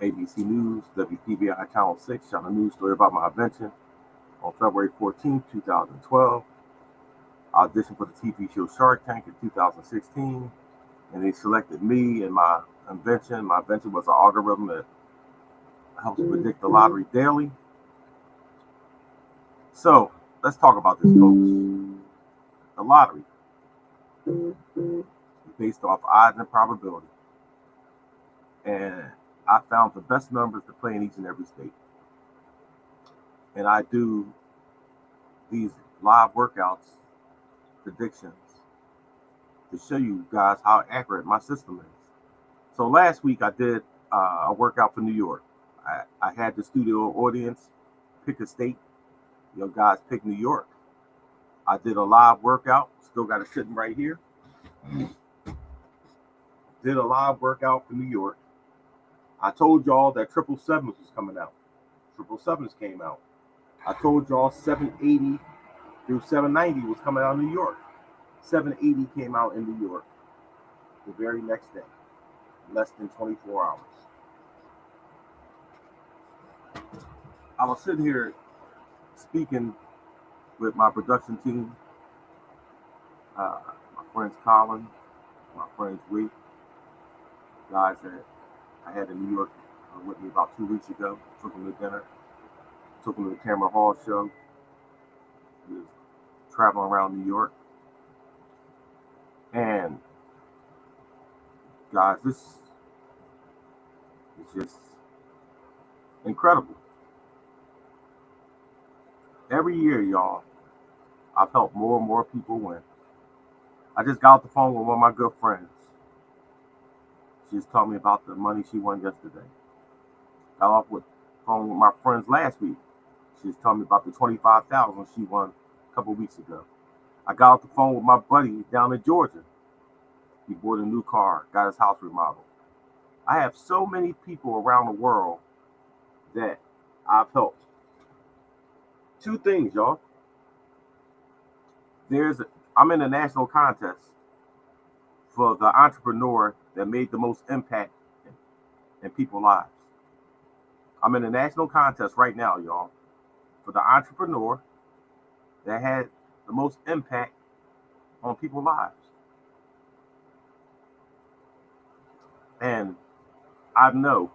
ABC News, WPBI Channel 6, shot a news story about my invention on February 14, 2012. I auditioned for the TV show Shark Tank in 2016, and they selected me and my invention. My invention was an algorithm that helps predict the lottery daily. So let's talk about this, folks. The lottery is based off odds and probability. And I found the best numbers to play in each and every state. And I do these live workouts, predictions, to show you guys how accurate my system is. So last week I did a workout for New York. I had the studio audience pick a state. Guys pick New York. I did a live workout. Still got it sitting right here. Did a live workout for New York. I told y'all that 777s was coming out. 777s came out. I told y'all 780 through 790 was coming out in New York. 780 came out in New York the very next day, less than 24 hours. I was sitting here speaking with my production team, my friends Colin, my friends Reed, guys that I had in New York with me about 2 weeks ago. Took them to dinner, took them to the Camera Hall show. We was traveling around New York. And guys, this is just incredible. Every year, y'all, I've helped more and more people win. I just got off the phone with one of my good friends. She just told me about the money she won yesterday. Got off the phone with my friends last week. She just told me about the $25,000 she won a couple weeks ago. I got off the phone with my buddy down in Georgia. He bought a new car, got his house remodeled. I have so many people around the world that I've helped. Two things, y'all. I'm in a national contest for the entrepreneur that made the most impact in people's lives. I'm in a national contest right now, y'all, for the entrepreneur that had the most impact on people's lives. And I know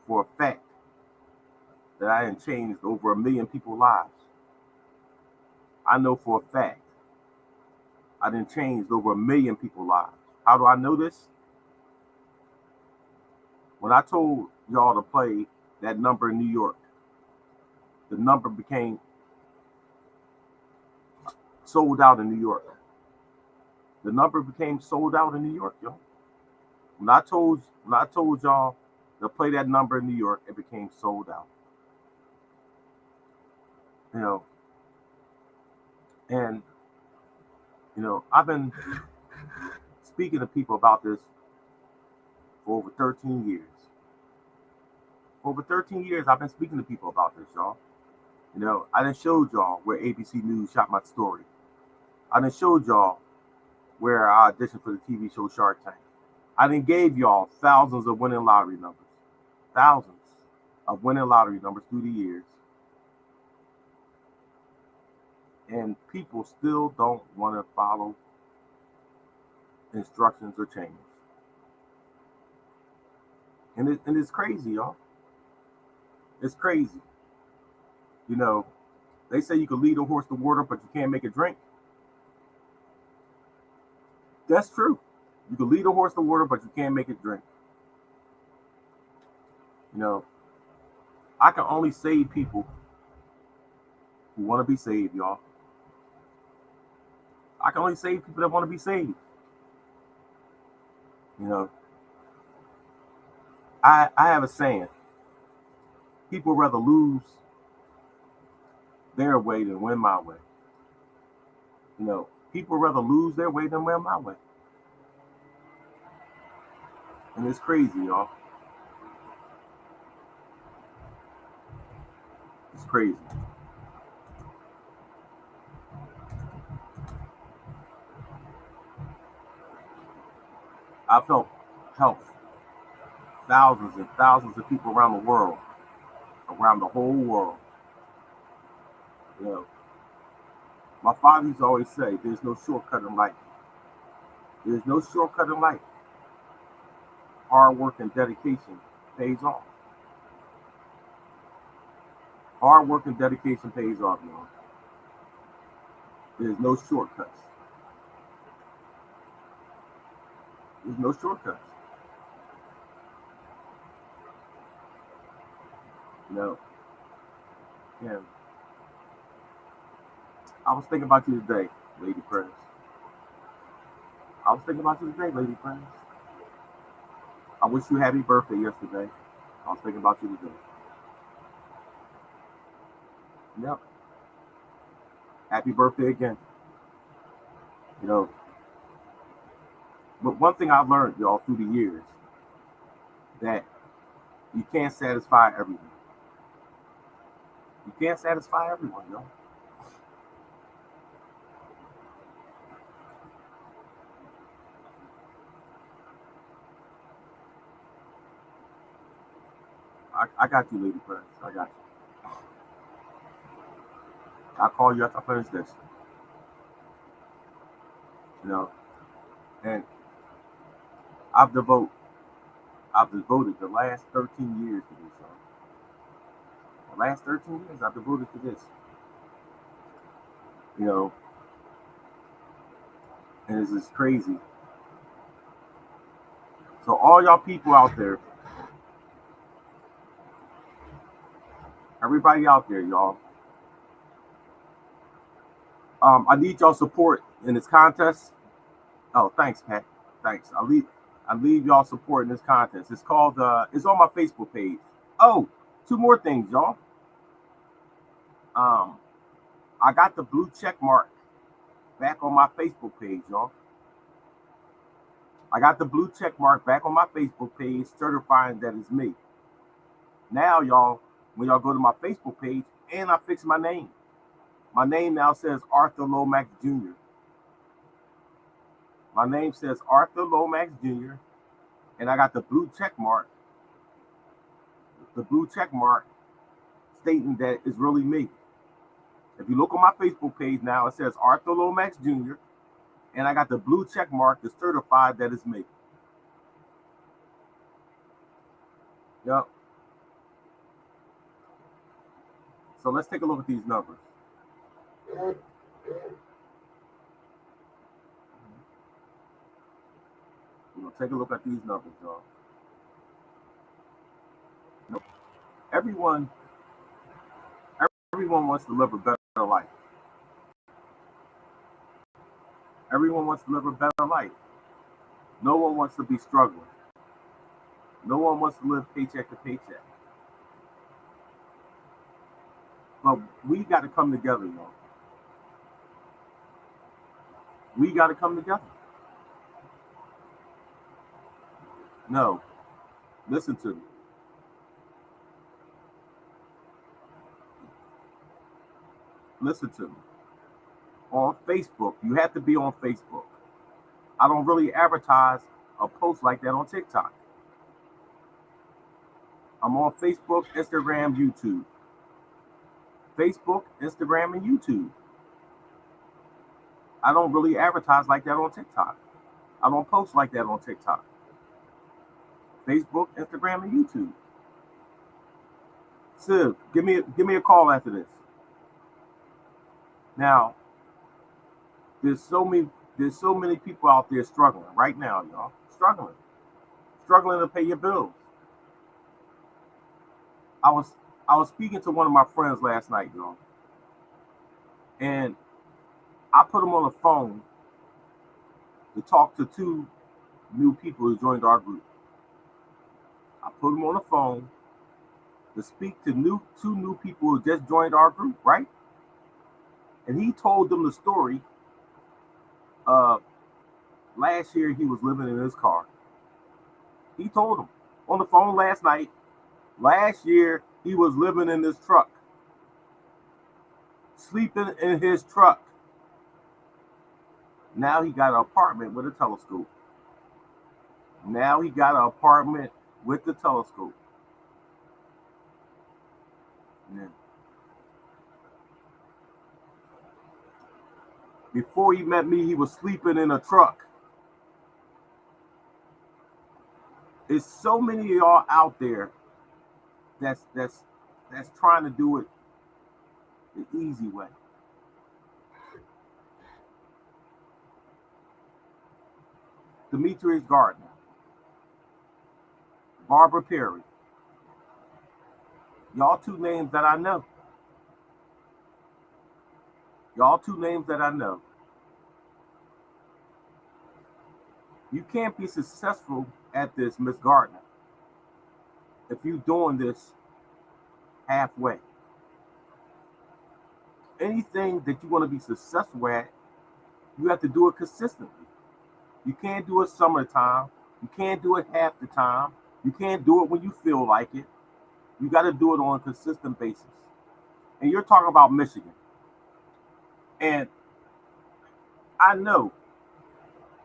for a fact that I have changed over 1 million people's lives. I know for a fact I done changed over 1 million people's lives. How do I know this? When I told y'all to play that number in New York, the number became sold out in New York. The number became sold out in New York, y'all. When I told y'all to play that number in New York, it became sold out. And I've been speaking to people about this for over 13 years. For over 13 years, I've been speaking to people about this, y'all. I done showed y'all where ABC News shot my story. I done showed y'all where I auditioned for the TV show Shark Tank. I done gave y'all thousands of winning lottery numbers. Thousands of winning lottery numbers through the years. And people still don't want to follow instructions or changes. And it's crazy, y'all. It's crazy. They say you can lead a horse to water, but you can't make it drink. That's true. You can lead a horse to water, but you can't make it drink. I can only save people who want to be saved, y'all. I can only save people that want to be saved. I have a saying. People rather lose their way than win my way. People rather lose their way than win my way. And it's crazy, y'all. It's crazy. I've helped thousands and thousands of people around the world, around the whole world. You know, my father used to always say, "There's no shortcut in life. There's no shortcut in life. Hard work and dedication pays off. Hard work and dedication pays off, you know. There's no shortcuts. There's no shortcuts. You know, and I was thinking about you today, Lady Prince. I was thinking about you today, Lady Prince. I wish you happy birthday yesterday. I was thinking about you today. Yep. Happy birthday again. You know, but one thing I've learned, y'all, through the years, that you can't satisfy everyone. You can't satisfy everyone, yo. I got you, Lady Prince. I got you. I'll call you after I finish this. You know, and I've devoted I've devoted the last 13 years to this, y'all. The last 13 years I've devoted to this. You know, and it's just crazy. So all y'all people out there, everybody out there, y'all, I need y'all support in this contest. Oh, thanks, Pat. Thanks. I leave y'all support in this contest. It's called it's on my Facebook page. Oh, two more things, y'all. Um, I got the blue check mark back on my Facebook page, y'all. I got the blue check mark back on my Facebook page, certifying that it's me. Now, y'all, when y'all go to my Facebook page, and I fixed my name. My name now says Arthur Lomax Jr. My name says Arthur Lomax Jr. And I got the blue check mark stating that it's really me. If you look on my Facebook page now, it says Arthur Lomax Jr. And I got the blue check mark to certify that it's me. Yep. So let's take a look at these numbers. Take a look at these numbers, y'all. You know, everyone, everyone wants to live a better life. Everyone wants to live a better life. No one wants to be struggling. No one wants to live paycheck to paycheck. But we got to come together, y'all. We got to come together. No, listen to me. Listen to me. On Facebook, you have to be on Facebook. I don't really advertise a post like that on TikTok. I'm on Facebook, Instagram, YouTube. Facebook, Instagram, and YouTube. I don't really advertise like that on TikTok. I don't post like that on TikTok. Facebook, Instagram, and YouTube. Siv, give me a call after this. Now, there's so many people out there struggling right now, y'all. Struggling to pay your bills. I was I was speaking to one of my friends last night, y'all, and I put him on the phone to talk to two new people who joined our group. I put him on the phone to speak to two new people who just joined our group, right? And he told them the story of last year he was living in his car. He told them on the phone last night. Last year he was living in this truck, sleeping in his truck. Now he got an apartment with a telescope. Now he got an apartment with the telescope. And then before he met me, he was sleeping in a truck. There's so many of y'all out there that's trying to do it the easy way. Demetrius Gardner, Barbara Perry, y'all two names that I know. Y'all two names that I know. You can't be successful at this, Miss Gardner, if you're doing this halfway. Anything that you want to be successful at, you have to do it consistently. You can't do it summertime. You can't do it half the time. You can't do it when you feel like it. You got to do it on a consistent basis. And you're talking about Michigan. And I know,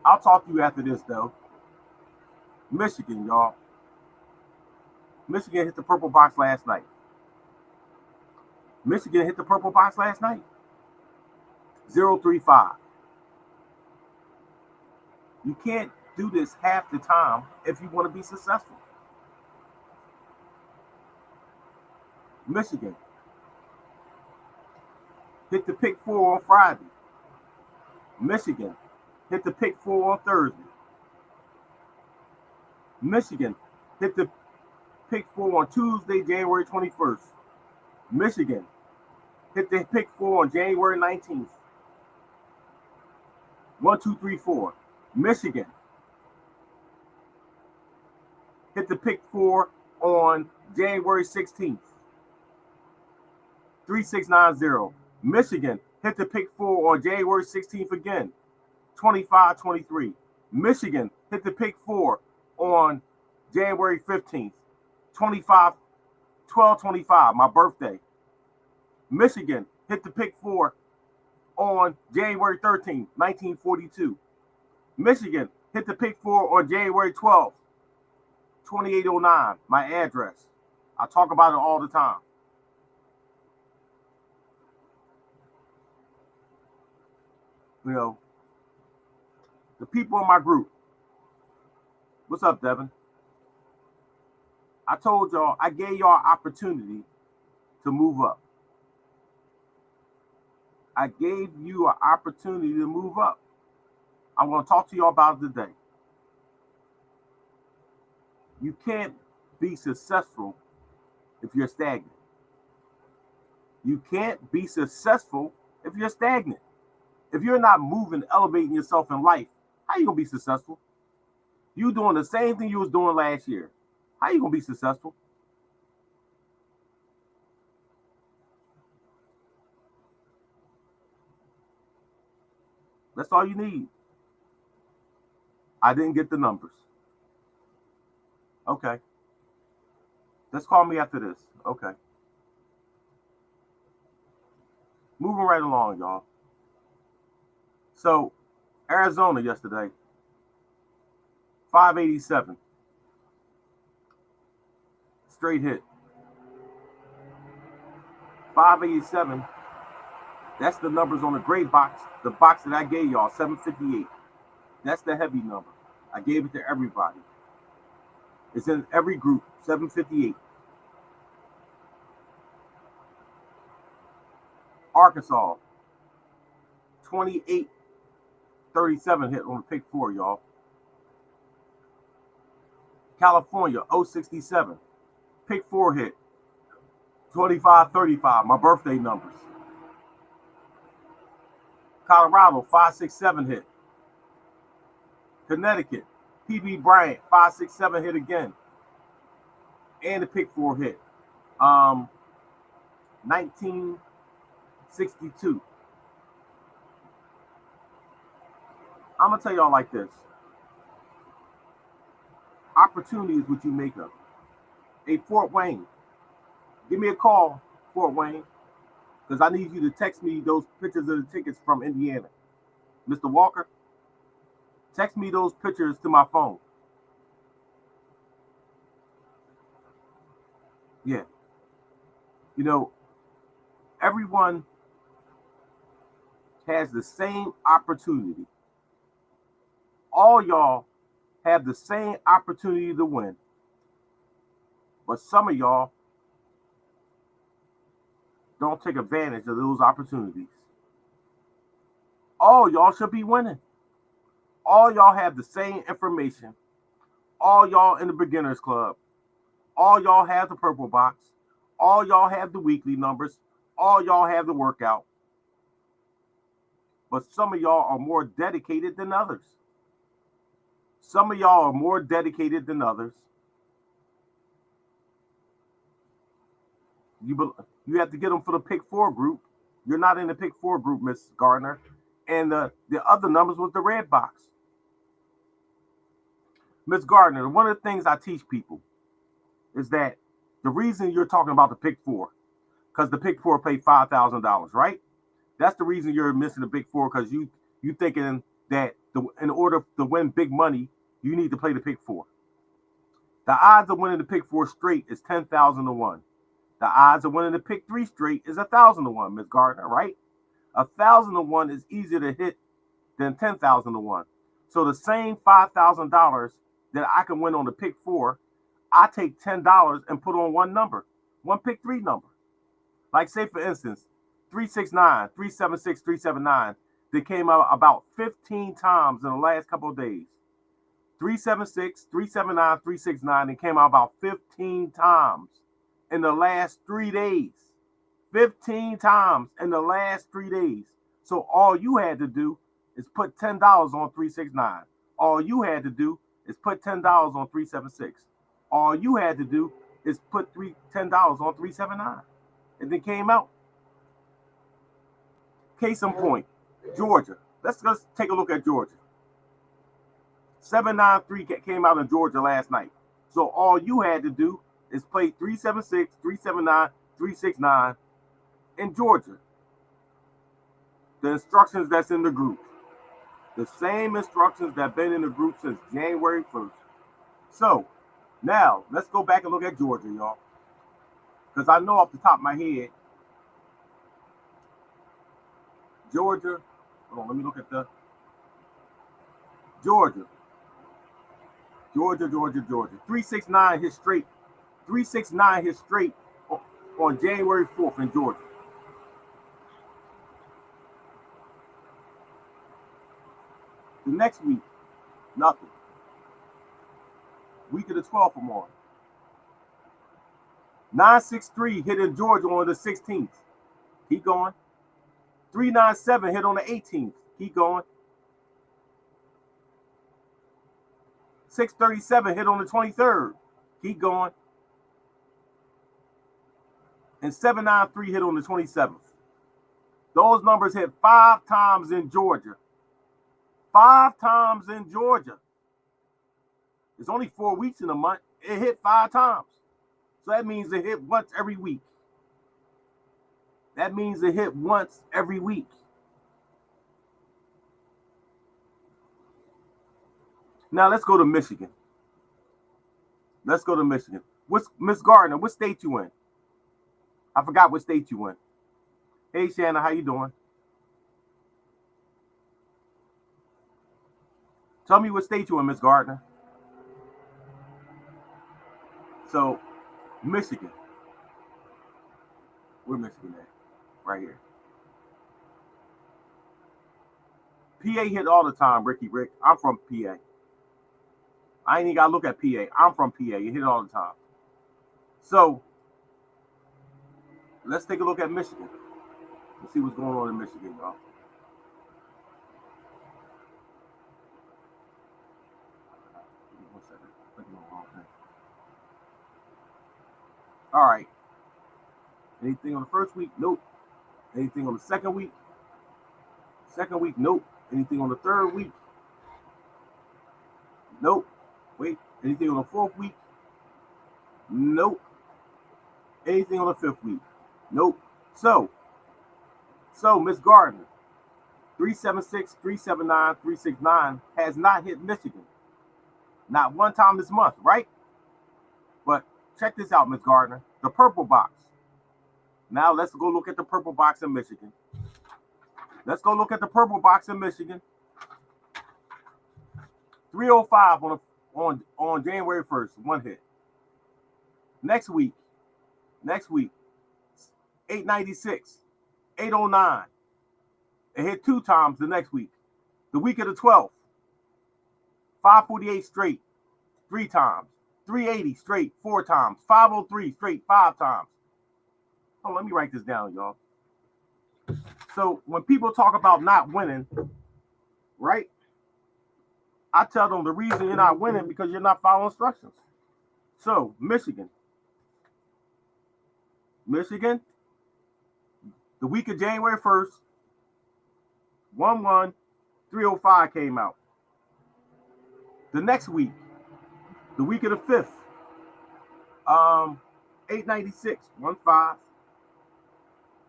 I'll talk to you after this, though. Michigan, y'all. Michigan hit the purple box last night. Michigan hit the purple box last night. 0-3-5. You can't do this half the time if you want to be successful. Michigan hit the pick 4 on Friday. Michigan hit the pick 4 on Thursday. Michigan hit the pick 4 on Tuesday, January 21st. Michigan hit the pick 4 on January 19th. 1, 2, 3, 4. Michigan hit the pick 4 on January 16th. 3690. Michigan hit the pick 4 on January 16th again. 2523. Michigan hit the pick 4 on January 15th. 1225, my birthday. Michigan hit the pick 4 on January 13th, 1942. Michigan hit the pick 4 on January 12th, 2809, my address. I talk about it all the time. You know, the people in my group. What's up, Devin? I told y'all, I gave y'all opportunity to move up. I gave you an opportunity to move up. I'm going to talk to y'all about it today. You can't be successful if you're stagnant. You can't be successful if you're stagnant. If you're not moving, elevating yourself in life, how you going to be successful? You doing the same thing you was doing last year. How you going to be successful? That's all you need. I didn't get the numbers. Okay. Let's call me after this. Okay. Moving right along, y'all. So, Arizona yesterday, 587. Straight hit. 587. That's the numbers on the gray box, the box that I gave y'all, 758. That's the heavy number. I gave it to everybody. It's in every group, 758. Arkansas, 2837 hit on the pick 4, y'all. California, 067. Pick 4 hit. 2535, my birthday numbers. Colorado, 567 hit. Connecticut, PB Bryant, 567 hit again. And the pick 4 hit. 1962. I'm going to tell y'all like this. Opportunity is what you make of. Hey, Fort Wayne, give me a call, Fort Wayne, because I need you to text me those pictures of the tickets from Indiana. Mr. Walker, text me those pictures to my phone. Yeah. You know, everyone has the same opportunity. All y'all have the same opportunity to win. But some of y'all don't take advantage of those opportunities. All y'all should be winning. All y'all have the same information. All y'all in the beginners club. All y'all have the purple box. All y'all have the weekly numbers. All y'all have the workout. But some of y'all are more dedicated than others. Some of y'all are more dedicated than others. You have to get them for the pick four group. You're not in the pick four group, Miss Gardner. And the other numbers was the red box. Miss Gardner, one of the things I teach people is that the reason you're talking about the pick four, because the pick four paid $5,000, right? That's the reason you're missing the big four, because you thinking that in order to win big money, you need to play the pick four. The odds of winning the pick four straight is 10,000 to 1. The odds of winning the pick three straight is 1,000 to 1, Miss Gardner, right? 1,000 to 1 is easier to hit than 10,000 to 1. So the same $5,000 that I can win on the pick four, I take $10 and put on one number, one pick three number. Like, say, for instance, 369, 376, 379, they came out about 15 times in the last couple of days. 376, 379, 369, they came out about 15 times in the last 3 days. 15 times in the last 3 days. So all you had to do is put $10 on 369. All you had to do is put $10 on 376. All you had to do is put $10 on 379. And then came out. Case in point, Georgia. Let's take a look at Georgia. 793 came out in Georgia last night. So all you had to do is play 376, 379, 369 in Georgia. The instructions that's in the group. The same instructions that have been in the group since January 1st. So now let's go back and look at Georgia, y'all. Because I know off the top of my head, Georgia. Hold on, let me look at the Georgia. 369 hit straight. 369 hit straight on January 4th in Georgia. The next week, nothing. Week of the 12th I'm on. 963 hit in Georgia on the 16th. Keep going. 397 hit on the 18th. Keep going. 637 hit on the 23rd. Keep going. And 793 hit on the 27th. Those numbers hit 5 times in Georgia. 5 times in Georgia. It's only 4 weeks in a month. It hit 5 times. So that means it hit once every week. That means it hit once every week. Now let's go to Michigan. Let's go to Michigan. What's Miss Gardner? What state you in? I forgot what state you in. Hey Shanna, how you doing? Tell me what state you in, Miss Gardner. So, Michigan. Where Michigan at? Right here. PA hit all the time, Rick. I'm from PA. I ain't even got to look at PA. I'm from PA. You hit all the time. So, let's take a look at Michigan. Let's see what's going on in Michigan, y'all. All right. Anything on the first week? Nope. Anything on the second week? Second week? Nope. Anything on the third week? Nope. Wait. Anything on the fourth week? Nope. Anything on the fifth week? Nope. So Miss Gardner, 376, 379, 369 has not hit Michigan. Not one time this month, right? But Check this out, Miss Gardner. The purple box. Now let's go look at the purple box in Michigan. Let's go look at the purple box in Michigan. 305 on January 1st, one hit. Next week, 896, 809. It hit 2 times the next week. The week of the 12th, 548 straight, 3 times. 380 straight, 4 times. 503 straight, 5 times. Oh, let me write this down, y'all. So when people talk about not winning, right? I tell them the reason you're not winning because you're not following instructions. So Michigan, the week of January 1st, 11305 came out. The next week, the week of the 5th, 896,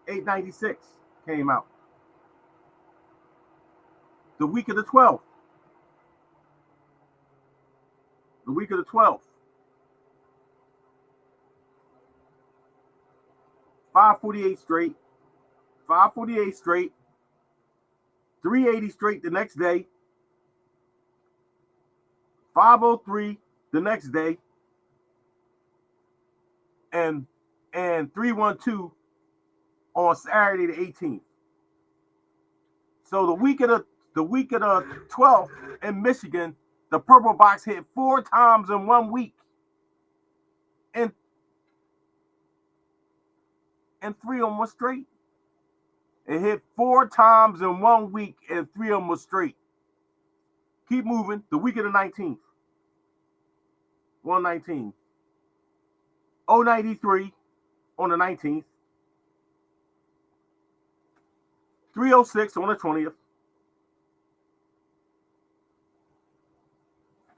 896 came out. The week of the 12th, 548 straight, 380 straight the next day, 503 the next day, and 312 on Saturday the 18th. So the week of the 12th in Michigan, the purple box hit 4 times in 1 week, and 3 of them was straight. It hit 4 times in 1 week, and 3 of them was straight. Keep moving. The week of the 19th, 119, 093 on the 19th, 306 on the 20th.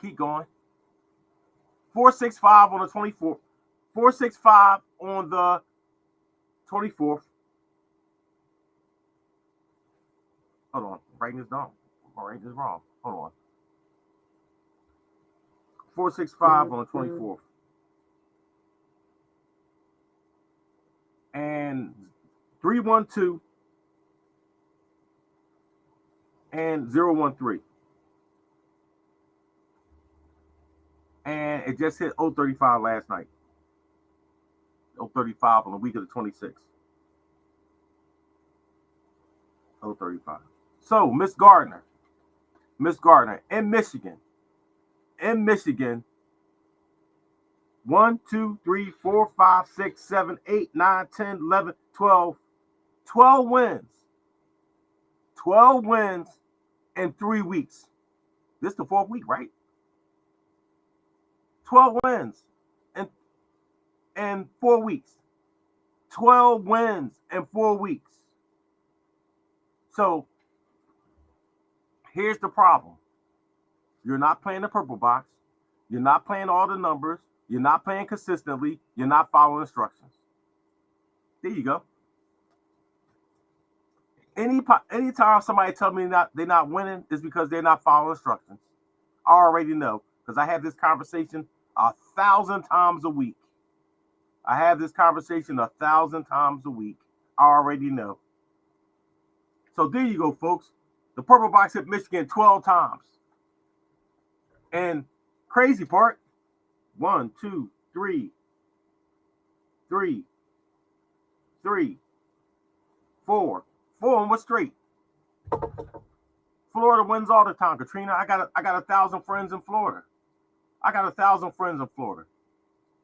Keep going. 465 on the 24th. 465 on the 24th. Hold on. I'm writing this down. I'm writing this wrong. Hold on. 465 on the 24th. And 312 and 013. And it just hit 035 last night. 035 on the week of the 26th. 035. So, Miss Gardner, in Michigan, 1, 2, 3, 4, 5, 6, 7, 8, 9, 10, 11, 12 wins. 12 wins in 3 weeks. This is the 4th week, right? 12 wins in 4 weeks. 12 wins in 4 weeks. So here's the problem. You're not playing the purple box. You're not playing all the numbers. You're not playing consistently. You're not following instructions. There you go. Anytime somebody tells me they're not winning, is because they're not following instructions. I already know, because I have this conversation 1,000 times a week. I already know. So there you go, folks. The purple box hit Michigan 12 times. And crazy part, 1, 2, 3, 4. 4 of them was straight. Florida wins all the time. Katrina, I got 1,000 friends in Florida.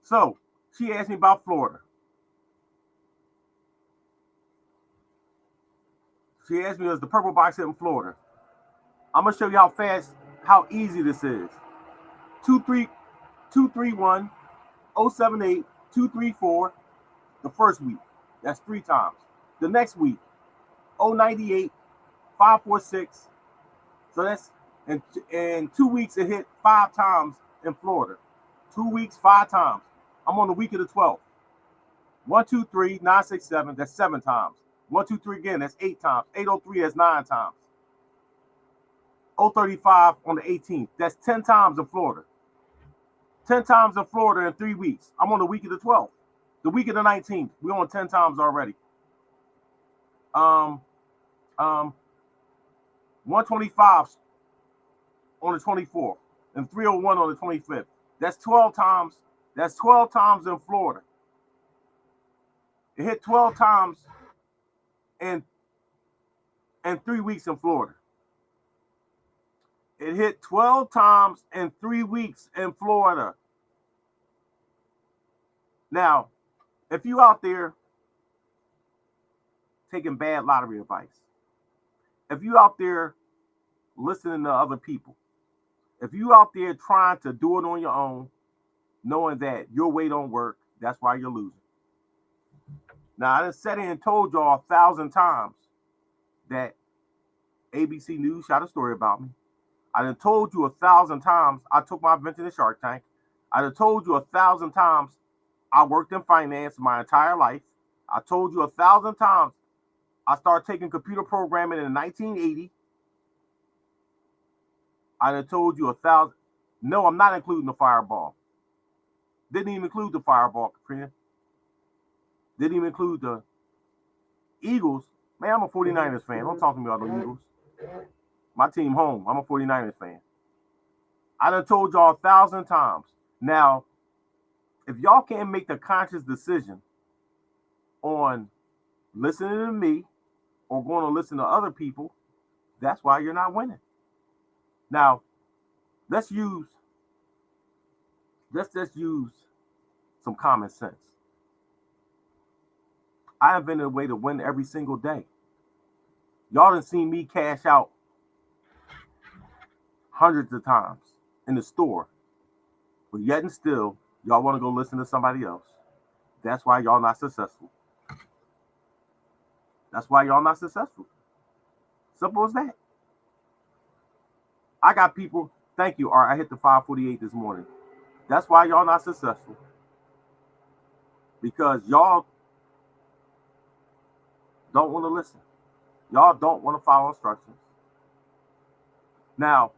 So she asked me about Florida. She asked me, does the purple box hit in Florida? I'm gonna show you how easy this is. 231, 078, 234. The first week, that's 3 times. The next week, 098, 546. So that's in 2 weeks it hit 5 times in Florida. 2 weeks, 5 times. I'm on the week of the 12th. 123, 967. That's 7 times. 123 again. That's 8 times. 803. That's 9 times. 035 on the 18th. That's 10 times in Florida. 10 times in Florida in 3 weeks. I'm on the week of the 12th. The week of the 19th. We're on 10 times already. Um, um, 125 on the 24th and 301 on the 25th. That's 12 times. That's 12 times in Florida. It hit 12 times in 3 weeks in Florida. It hit 12 times in 3 weeks in Florida. Now, if you out there taking bad lottery advice, if you out there listening to other people, if you out there trying to do it on your own, knowing that your way don't work, that's why you're losing. Now, I done said it and told y'all 1,000 times that ABC News shot a story about me. I done told you 1,000 times I took my venture to Shark Tank. I done told you 1,000 times I worked in finance my entire life. I told you 1,000 times I started taking computer programming in 1980. I done told you 1,000. No, I'm not including the Fireball. Didn't even include the Fireball, Katrina. Didn't even include the Eagles. Man, I'm a 49ers fan. Don't talk to me about the Eagles. My team home. I'm a 49ers fan. I done told y'all 1,000 times. Now, if y'all can't make the conscious decision on listening to me or going to listen to other people, that's why you're not winning. Now, let's just use some common sense. I invented a way to win every single day. Y'all done seen me cash out hundreds of times in the store, but yet and still, y'all want to go listen to somebody else. That's why y'all not successful. That's why y'all not successful. Simple as that. I got people. Thank you, Art. I hit the 548 this morning. That's why y'all not successful. Because y'all don't want to listen. Y'all don't want to follow instructions. Now,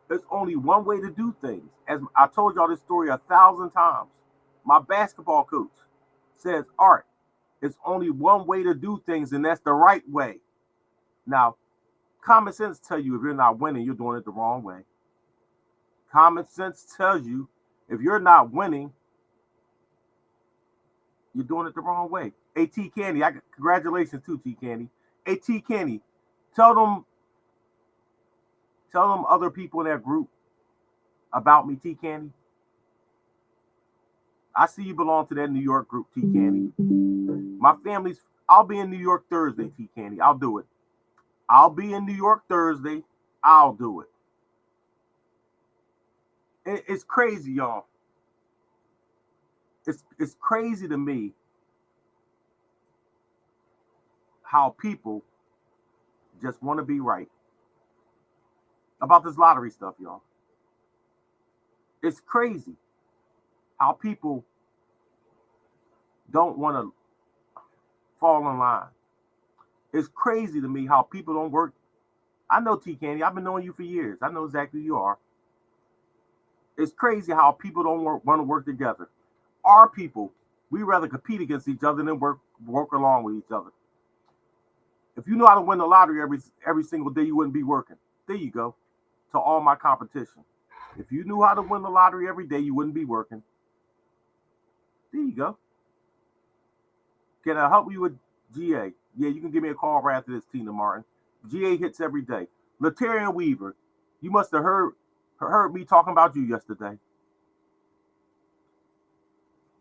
there's only one way to do things. As I told y'all this story 1,000 times. My basketball coach says, Art, it's only one way to do things, and that's the right way. Now, common sense tells you if you're not winning, you're doing it the wrong way. Common sense tells you if you're not winning, you're doing it the wrong way. Hey, T Candy, congratulations to T Candy. Hey, T Candy, tell them other people in that group about me, T Candy. I see you belong to that New York group, T Candy. My family's. I'll be in New York Thursday, T Candy. I'll do it. I'll be in New York Thursday. I'll do it. It's crazy, y'all. It's crazy to me how people just want to be right about this lottery stuff, y'all. It's crazy how people don't want to fall in line. It's crazy to me how people don't work. I know, T Candy. I've been knowing you for years. I know exactly who you are. It's crazy how people don't want to work together. Our people, we rather compete against each other than work along with each other. If you know how to win the lottery every single day, you wouldn't be working. There you go. To all my competition. If you knew how to win the lottery every day, you wouldn't be working. There you go. Can I help you with GA? Yeah, you can give me a call right after this, Tina Martin. GA hits every day. Latarian Weaver, you must have heard me talking about you yesterday.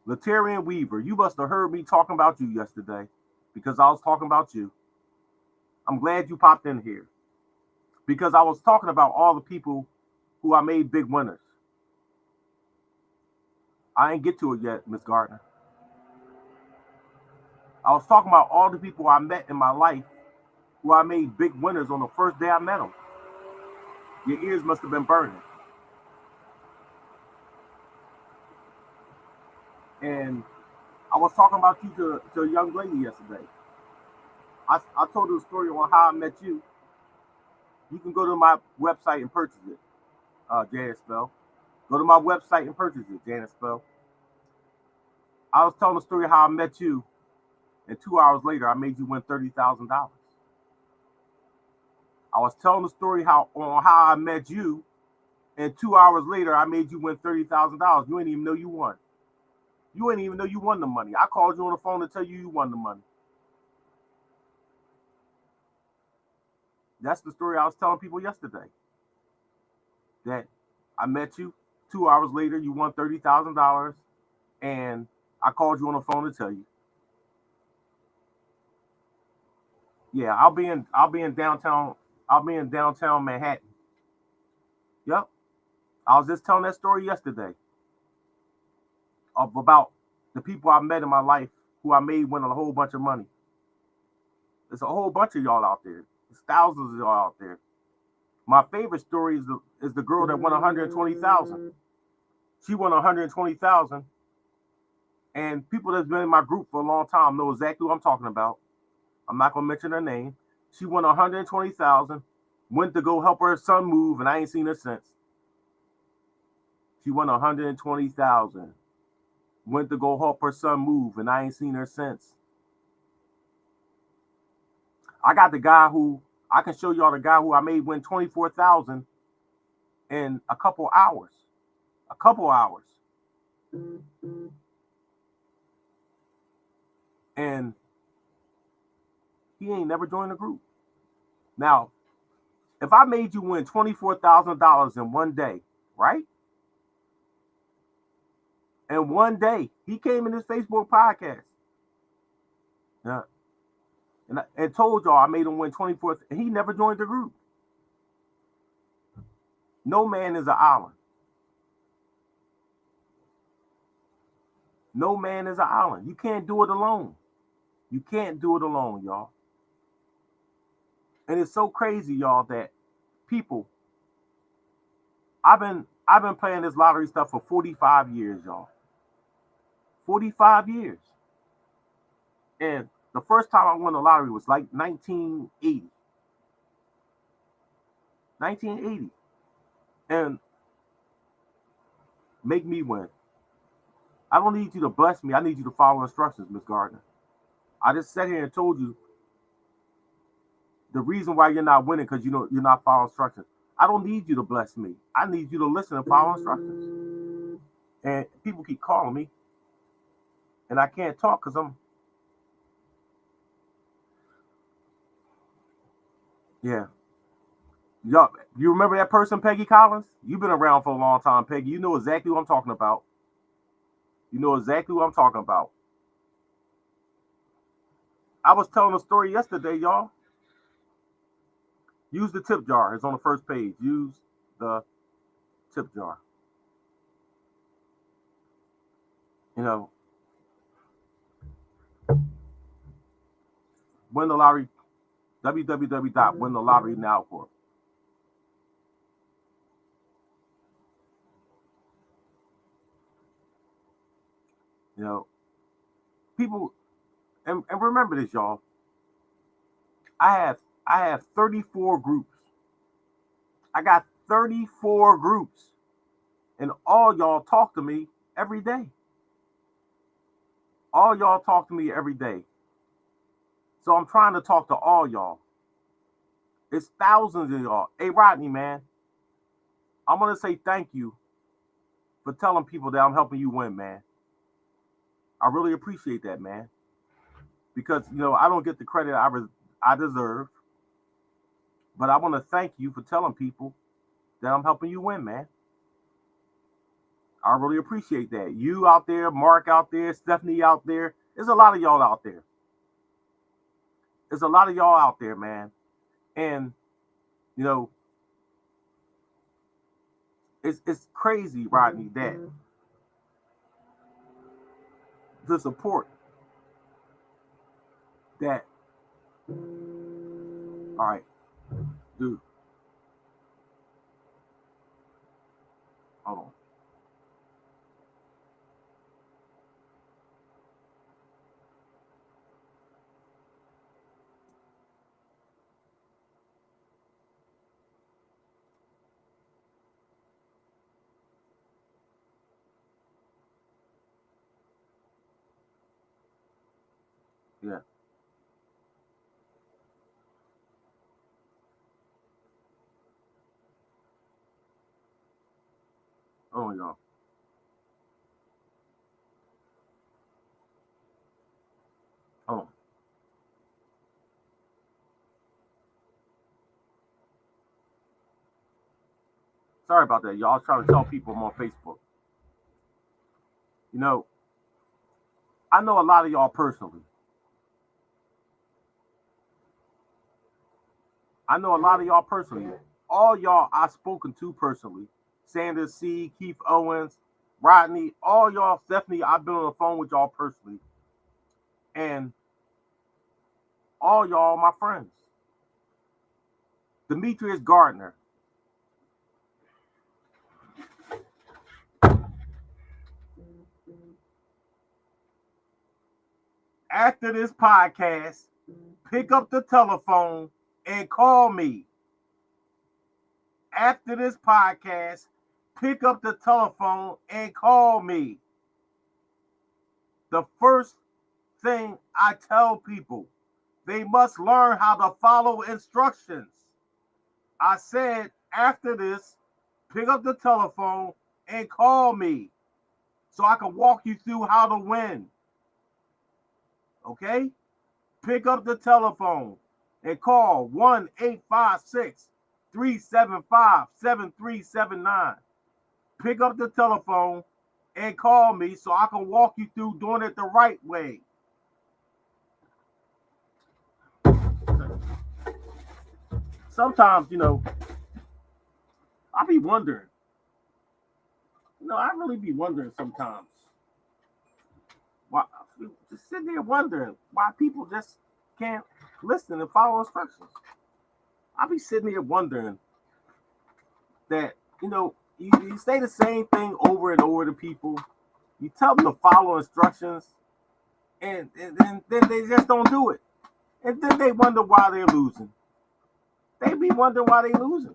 Latarian Weaver, you must have heard me talking about you yesterday because I was talking about you. I'm glad you popped in here because I was talking about all the people who I made big winners. I ain't get to it yet, Miss Gardner. I was talking about all the people I met in my life who I made big winners on the first day I met them. Your ears must have been burning. And I was talking about you to a young lady yesterday. I told her a story on how I met you. You can go to my website and purchase it, JSL. Go to my website and purchase it, Janice Spell. I was telling the story how I met you, and 2 hours later, I made you win $30,000. I was telling the story how I met you, and 2 hours later, I made you win $30,000. You ain't even know you won. You ain't even know you won the money. I called you on the phone to tell you you won the money. That's the story I was telling people yesterday. That I met you. 2 hours later, you won $30,000, and I called you on the phone to tell you. Yeah, I'll be in downtown. I'll be in downtown Manhattan. Yep. I was just telling that story yesterday of about the people I met in my life who I made win a whole bunch of money. There's a whole bunch of y'all out there. There's thousands of y'all out there. My favorite story is the girl that won 120,000. She won 120,000, and people that's been in my group for a long time know exactly what I'm talking about. I'm not gonna mention her name. She won 120,000. Went to go help her son move, and I ain't seen her since. She won 120,000. Went to go help her son move, and I ain't seen her since. I got the guy who I can show y'all the guy who I made win 24,000 in a couple hours. A couple hours. And he ain't never joined the group. Now, if I made you win $24,000 in one day, right? And one day, he came in this Facebook podcast. Yeah. And told y'all I made him win 24. He never joined the group. No man is an island. No man is an island. You can't do it alone. You can't do it alone, y'all. And it's so crazy, y'all, that people. I've been playing this lottery stuff for 45 years, y'all. 45 years. And the first time I won the lottery was like 1980. 1980. And make me win. I don't need you to bless me. I need you to follow instructions, Miss Gardner. I just sat here and told you the reason why you're not winning because you're not following instructions. I don't need you to bless me. I need you to listen and follow instructions. And people keep calling me, and I can't talk because I'm. Yeah. Y'all, you remember that person, Peggy Collins? You've been around for a long time, Peggy. You know exactly what I'm talking about. You know exactly what I'm talking about. I was telling a story yesterday, y'all. Use the tip jar. It's on the first page. Use the tip jar. You know, win the lottery. www.wintheLotteryNow.com. You know, people, and remember this, y'all. I have I have 34 groups. I got 34 groups, and all y'all talk to me every day. All y'all talk to me every day. So I'm trying to talk to all y'all. It's thousands of y'all. Hey, Rodney, man, I'm gonna say thank you for telling people that I'm helping you win, man. I really appreciate that, man. Because I don't get the credit I deserve, but I want to thank you for telling people that I'm helping you win, man. I really appreciate that. You out there, Mark out there, Stephanie out there. There's a lot of y'all out there. There's a lot of y'all out there, man. And you know, it's crazy, Rodney, that the support that. All right, dude, hold on. Yeah. Oh, y'all. Oh, sorry about that, y'all. I was trying to tell people I'm on Facebook. You know, I know a lot of y'all personally. I know a lot of y'all personally. All y'all I've spoken to personally. Sanders C, Keith Owens, Rodney, all y'all, Stephanie, I've been on the phone with y'all personally. And all y'all my friends. Demetrius Gardner. After this podcast, pick up the telephone and call me. After this podcast, pick up the telephone and call me. The first thing I tell people, they must learn how to follow instructions. I said, after this, pick up the telephone and call me so I can walk you through how to win. Okay? Pick up the telephone and call 1-856-375-7379. Pick up the telephone and call me so I can walk you through doing it the right way. Sometimes, I be wondering. I really be wondering sometimes why, just sitting there wondering why people just can't listen and follow instructions. I be sitting here wondering that, you say the same thing over and over to people. You tell them to follow instructions, and then they just don't do it. And then they wonder why they're losing. They be wondering why they're losing.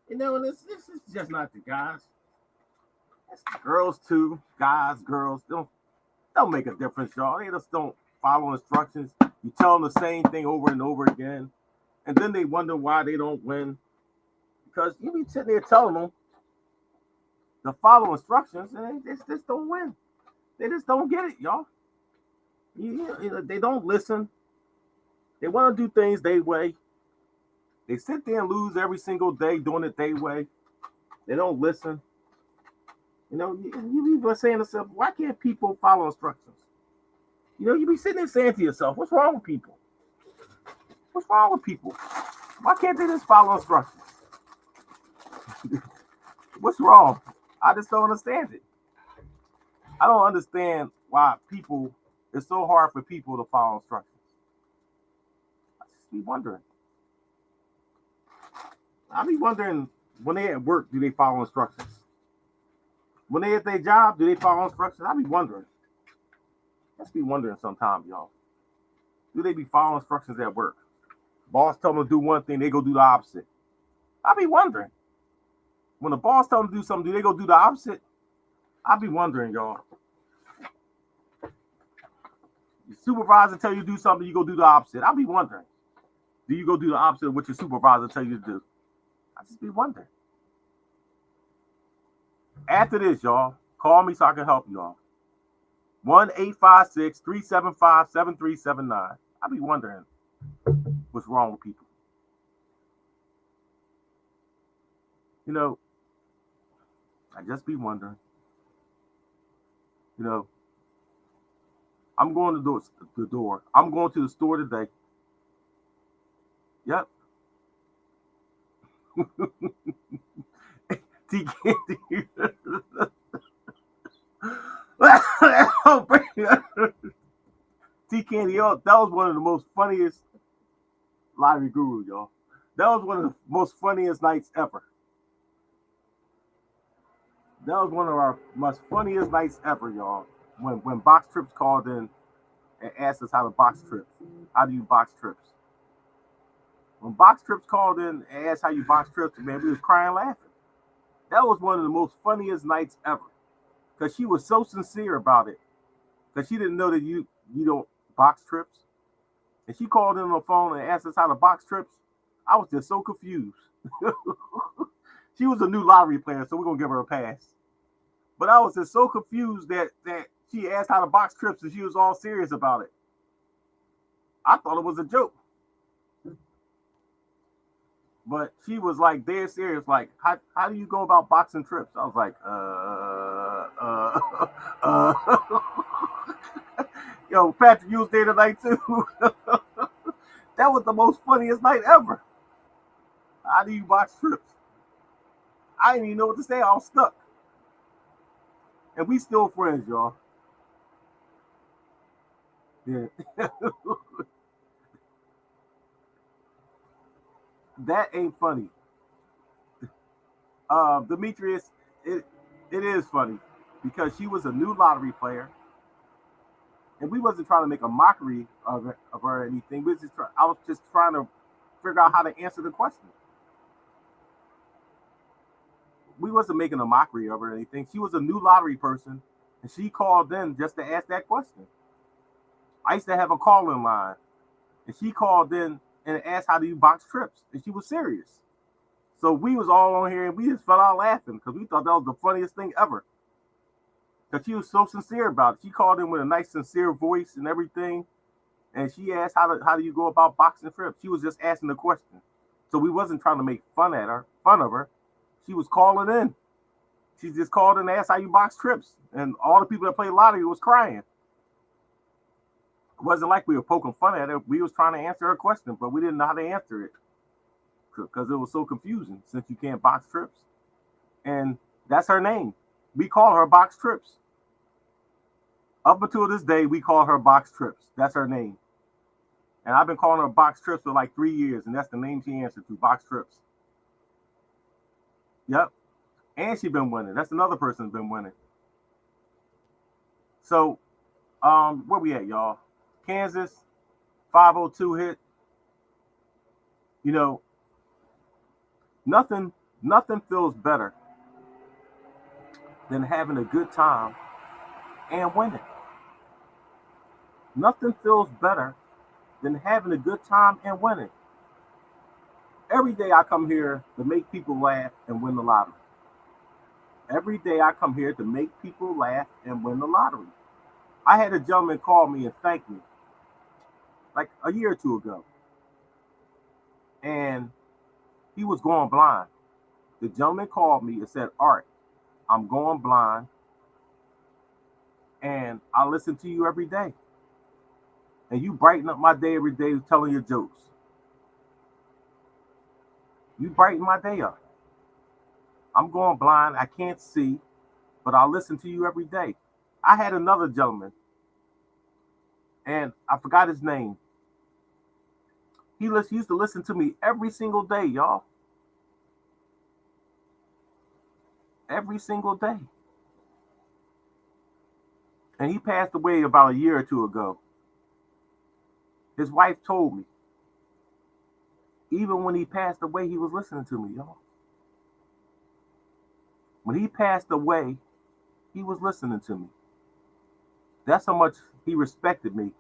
And this is just not the guys. It's the girls too. Guys, girls, don't make a difference, y'all. They just don't follow instructions. You tell them the same thing over and over again, and then they wonder why they don't win. Because you be sitting there telling them to follow instructions, and they just don't win. They just don't get it, y'all. They don't listen. They want to do things their way. They sit there and lose every single day doing it their way. They don't listen. You be saying to yourself, why can't people follow instructions? You be sitting there saying to yourself, what's wrong with people? What's wrong with people? Why can't they just follow instructions? What's wrong? I just don't understand it. I don't understand why it's so hard for people to follow instructions. I just be wondering. I be wondering, when they at work, do they follow instructions? When they at their job, do they follow instructions? I be wondering. Just be wondering sometimes, y'all. Do they be following instructions at work? Boss tell them to do one thing, they go do the opposite. I be wondering. When the boss tell them to do something, do they go do the opposite? I be wondering, y'all. Your supervisor tell you to do something, you go do the opposite. I be wondering. Do you go do the opposite of what your supervisor tell you to do? I just be wondering. After this, y'all, call me so I can help y'all. 1-856-375-7379. I be wondering what's wrong with people. I just be wondering. I'm going to the door. I'm going to the store today. Yep. T Candy. T Candy, that was one of the most funniest lottery guru, y'all. That was one of the most funniest nights ever. That was one of our most funniest nights ever, y'all. When Box Trips called in and asked us how to box trips. How do you box trips? When Box Trips called in and asked how you box trips, man, we was crying laughing. That was one of the most funniest nights ever. Because she was so sincere about it. Because she didn't know that you don't box trips. and she called in on the phone and asked us how to box trips. I was just so confused. She was a new lottery player, so we're gonna give her a pass. But I was just so confused that she asked how to box trips and she was all serious about it. I thought it was a joke. But she was like dead serious, like, how do you go about boxing trips? I was like, yo, Patrick, you was there tonight too. That was the most funniest night ever. How do you box trips? I didn't even know what to say. I was stuck. And we still friends, y'all. Yeah. That ain't funny. Demetrius, it is funny because she was a new lottery player, and we wasn't trying to make a mockery of her or anything. I was just trying to figure out how to answer the question. We wasn't making a mockery of her or anything. She was a new lottery person, and she called in just to ask that question. I used to have a call-in line, and she called in and asked, "How do you box trips?" And she was serious. So we was all on here, and we just fell out laughing because we thought that was the funniest thing ever. Because she was so sincere about it. She called in with a nice, sincere voice and everything, and she asked, "How do you go about boxing trips?" She was just asking the question, so we wasn't trying to make fun of her. She was calling in. She just called in and asked how you box trips, and all the people that played lottery was crying. It wasn't like we were poking fun at her. We was trying to answer her question, but we didn't know how to answer it because it was so confusing since you can't box trips. And that's her name. We call her Box Trips. Up until this day, we call her Box Trips. That's her name. And I've been calling her Box Trips for like 3 years, and that's the name she answered to, Box Trips. Yep. And she's been winning. That's another person who's been winning. So, where we at, y'all? Kansas, 502 hit. You know, nothing feels better than having a good time and winning. Nothing feels better than having a good time and winning. Every day I come here to make people laugh and win the lottery. Every day I come here to make people laugh and win the lottery. I had a gentleman call me and thank me like a year or two ago. And he was going blind. The gentleman called me and said, "Art, I'm going blind and I listen to you every day. And you brighten up my day every day telling your jokes. You brighten my day up. I'm going blind. I can't see, but I listen to you every day." I had another gentleman, and I forgot his name. He used to listen to me every single day, y'all. Every single day. And he passed away about a year or two ago. His wife told me, even when he passed away, he was listening to me, y'all. When he passed away, he was listening to me. That's how much he respected me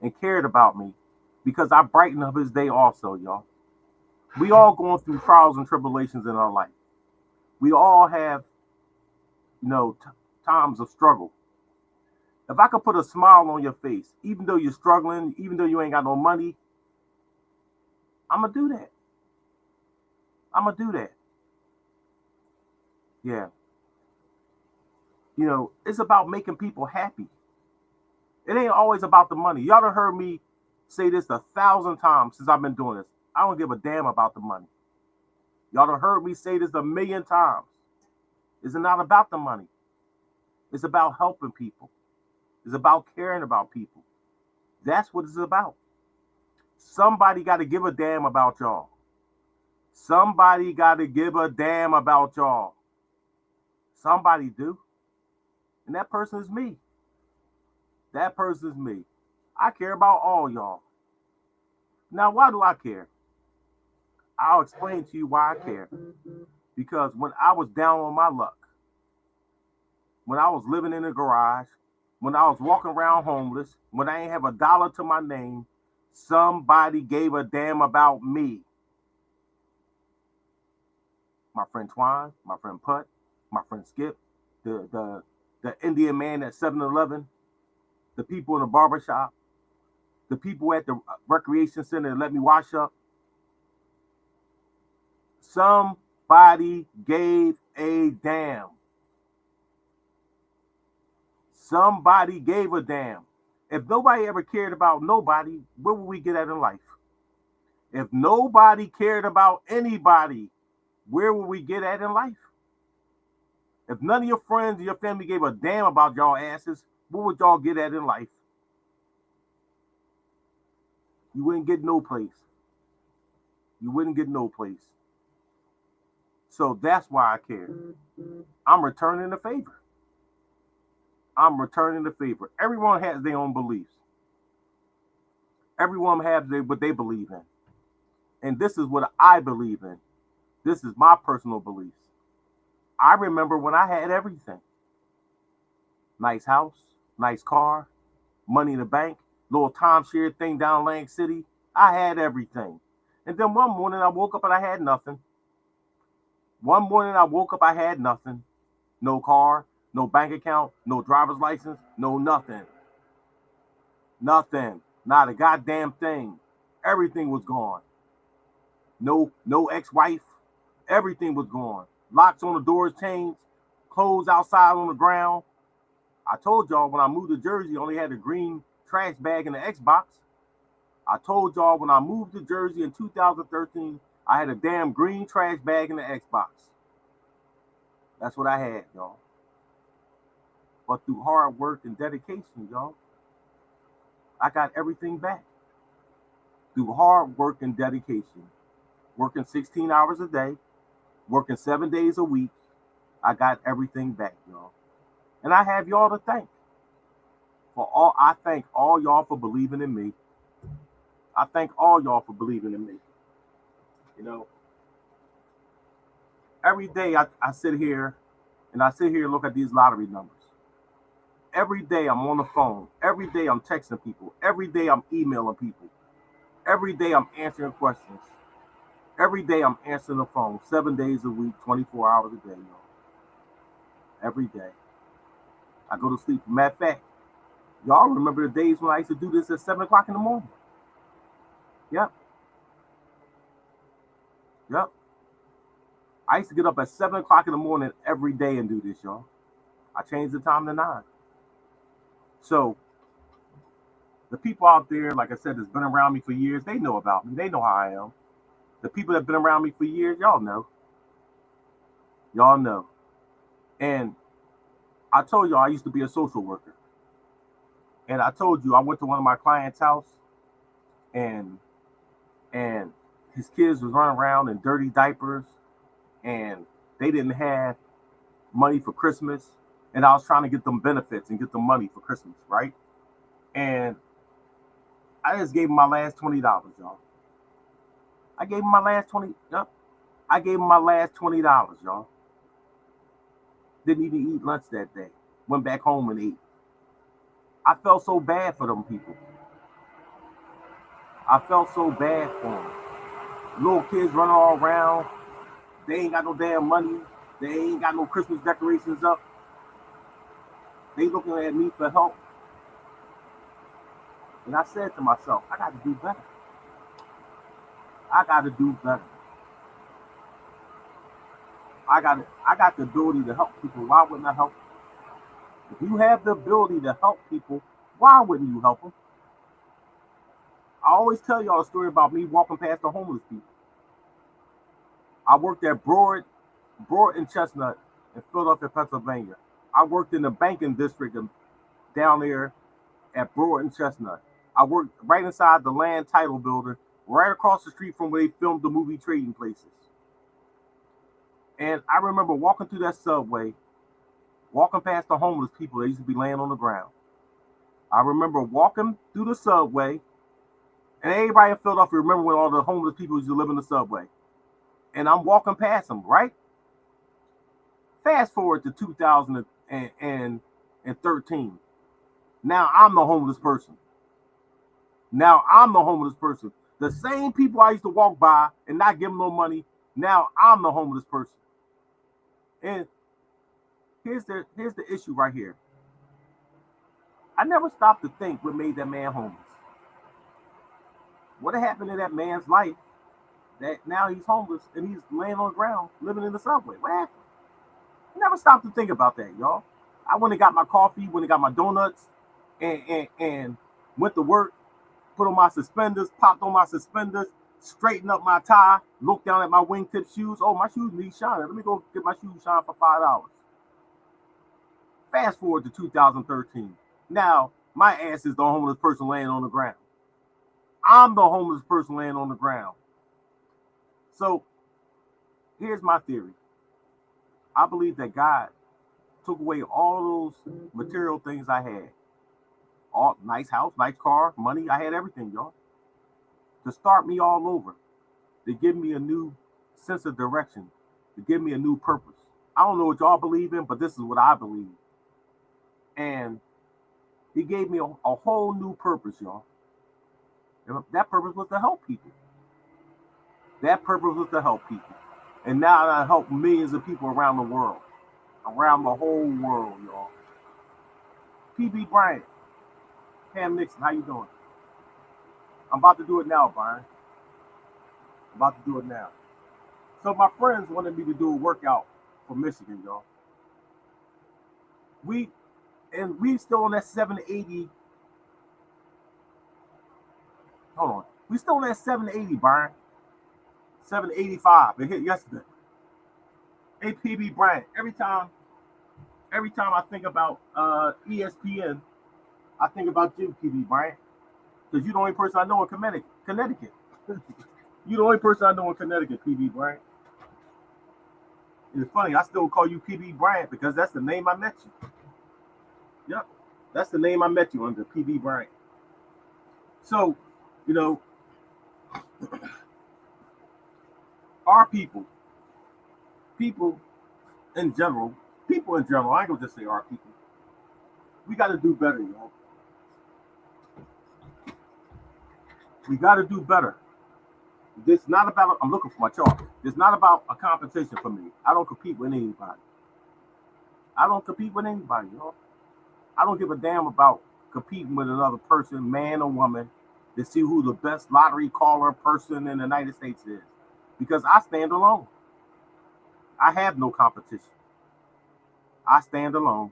and cared about me because I brightened up his day also, y'all. We all going through trials and tribulations in our life. We all have, times of struggle. If I could put a smile on your face, even though you're struggling, even though you ain't got no money, I'm going to do that. I'm going to do that. Yeah. It's about making people happy. It ain't always about the money. Y'all done heard me say this 1,000 times since I've been doing this. I don't give a damn about the money. Y'all done heard me say this 1,000,000 times. It's not about the money. It's about helping people. It's about caring about people. That's what it's about. Somebody got to give a damn about y'all. Somebody got to give a damn about y'all. Somebody do. And that person is me. That person is me. I care about all y'all. Now, why do I care? I'll explain to you why I care. Because when I was down on my luck, when I was living in a garage, when I was walking around homeless, when I ain't have $1 to my name, Somebody gave a damn about me. My friend Twine, my friend Putt, my friend Skip, the Indian man at 7-Eleven, the people in the barbershop, the people at the recreation center that let me wash up. Somebody gave a damn. Somebody gave a damn. If nobody ever cared about nobody, where would we get at in life? If nobody cared about anybody, where would we get at in life? If none of your friends and your family gave a damn about y'all asses, what would y'all get at in life? You wouldn't get no place. You wouldn't get no place. So that's why I care. I'm returning the favor. I'm returning the favor. Everyone has their own beliefs. Everyone has what they believe in. And this is what I believe in. This is my personal beliefs. I remember when I had everything. Nice house, nice car, money in the bank, little timeshare thing down Lang City. I had everything. And then one morning I woke up and I had nothing. One morning I woke up, I had nothing. No car, no bank account, no driver's license, no nothing. Nothing. Not a goddamn thing. Everything was gone. No ex-wife. Everything was gone. Locks on the doors, chains, clothes outside on the ground. I told y'all when I moved to Jersey, I only had a green trash bag in the Xbox. I told y'all when I moved to Jersey in 2013, I had a damn green trash bag in the Xbox. That's what I had, y'all. But through hard work and dedication, y'all, I got everything back. Through hard work and dedication. Working 16 hours a day, working 7 days a week, I got everything back, y'all. And I have y'all to thank. I thank all y'all for believing in me. I thank all y'all for believing in me. You know, every day I sit here and look at these lottery numbers. Every day I'm on the phone. Every day I'm texting people. Every day I'm emailing people. Every day I'm answering questions. Every day I'm answering the phone 7 days a week, 24 hours a day, y'all. Every day. I go to sleep. Matter of fact, y'all remember the days when I used to do this at 7 o'clock in the morning? Yep. Yep. I used to get up at 7 o'clock in the morning every day and do this, y'all. I changed the time to 9. So the people out there, like I said, that's been around me for years, they know about me. They know how I am. The people that have been around me for years, y'all know. Y'all know. And I told y'all I used to be a social worker. And I told you I went to one of my clients' house and his kids was running around in dirty diapers and they didn't have money for Christmas. And I was trying to get them benefits and get them money for Christmas, right? And I just gave him my last $20, y'all. I gave him my last 20. Yep. I gave him my last $20, y'all. Didn't even eat lunch that day. Went back home and ate. I felt so bad for them people. I felt so bad for them. Little kids running all around. They ain't got no damn money. They ain't got no Christmas decorations up. They looking at me for help. And I said to myself, I got to do better. I got to do better. I got the ability to help people. Why wouldn't I help them? If you have the ability to help people, why wouldn't you help them? I always tell y'all a story about me walking past the homeless people. I worked at Broad and Chestnut in Philadelphia, Pennsylvania. I worked in the banking district down there at Broad and Chestnut. I worked right inside the land title building, right across the street from where they filmed the movie Trading Places. And I remember walking through that subway, walking past the homeless people that used to be laying on the ground. I remember walking through the subway, and everybody in Philadelphia remember when all the homeless people used to live in the subway. And I'm walking past them, right? Fast forward to 2013. Now I'm the homeless person. Now I'm the homeless person. The same people I used to walk by and not give them no money, now I'm the homeless person. And here's the issue right here. I never stopped to think what made that man homeless. What happened in that man's life that now he's homeless and he's laying on the ground living in the subway? What happened? I never stopped to think about that, y'all. I went and got my coffee, went and got my donuts, and went to work, put on my suspenders, popped on my suspenders, straightened up my tie, looked down at my wingtip shoes. Oh, my shoes need shining. Let me go get my shoes shined for $5. Fast forward to 2013. Now, my ass is the homeless person laying on the ground. I'm the homeless person laying on the ground. So, here's my theory. I believe that God took away all those material things I had. All nice house, nice car, money. I had everything, y'all. To start me all over. To give me a new sense of direction. To give me a new purpose. I don't know what y'all believe in, but this is what I believe. And he gave me a whole new purpose, y'all. And that purpose was to help people. That purpose was to help people. And now I help millions of people around the world. Around the whole world, y'all. PB Bryant, Cam Nixon, how you doing? I'm about to do it now, Brian. I'm about to do it now. So my friends wanted me to do a workout for Michigan, y'all. We still on that 780. Hold on. We still on that 780, Brian. 785. It hit yesterday. Hey, PB Bryant. Every time I think about ESPN, I think about you, PB Bryant. Because you're the only person I know in Connecticut. You're the only person I know in Connecticut, PB Bryant. It's funny, I still call you PB Bryant because that's the name I met you. Yep. That's the name I met you under, PB Bryant. So, you know, our people people in general, I ain't gonna just say our people. We gotta do better, y'all. We gotta do better. This not about I'm looking for my chart. It's not about a competition for me. I don't compete with anybody. I don't compete with anybody, y'all. I don't give a damn about competing with another person, man or woman, to see who the best lottery caller person in the United States is. Because I stand alone. I have no competition. I stand alone.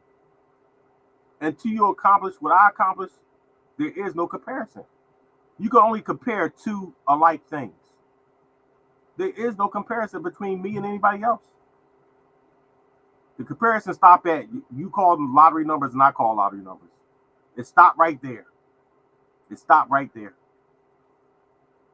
Until you accomplish what I accomplish, there is no comparison. You can only compare two alike things. There is no comparison between me and anybody else. The comparison stop at you call them lottery numbers and I call lottery numbers. It stopped right there. It stopped right there.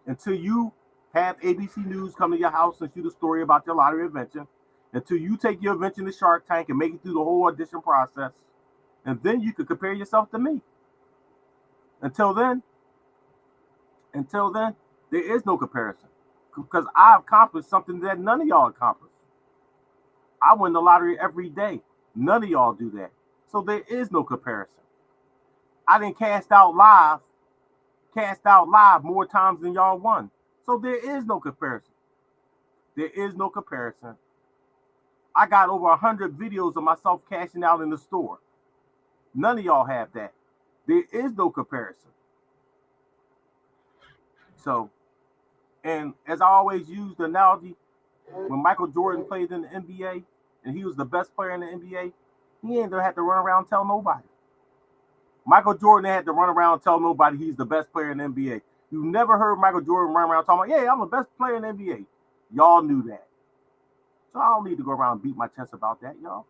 Until you have ABC News come to your house and shoot a story about your lottery invention, until you take your invention to Shark Tank and make it through the whole audition process, and then you could compare yourself to me. Until then, there is no comparison because I accomplished something that none of y'all accomplished. I win the lottery every day. None of y'all do that. So there is no comparison. I didn't cast out live more times than y'all won. So there is no comparison. There is no comparison. I got over 100 videos of myself cashing out in the store. None of y'all have that. There is no comparison. So, and as I always use the analogy, when Michael Jordan played in the NBA and he was the best player in the NBA, he ain't gonna have to run around and tell nobody. Michael Jordan had to run around and tell nobody he's the best player in the NBA. You never heard Michael Jordan run around talking about, yeah, I'm the best player in the NBA. Y'all knew that. So I don't need to go around and beat my chest about that, y'all.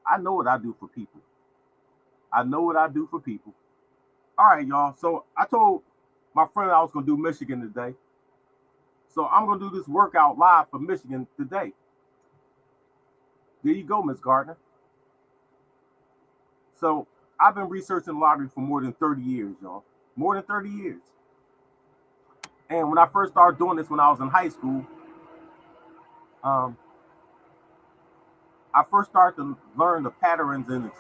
I know what I do for people. I know what I do for people. All right, y'all. So I told my friend I was going to do Michigan today. So I'm going to do this workout live for Michigan today. There you go, Miss Gardner. So I've been researching lottery for more than 30 years, y'all. More than 30 years. And when I first started doing this when I was in high school, I first started to learn the patterns and the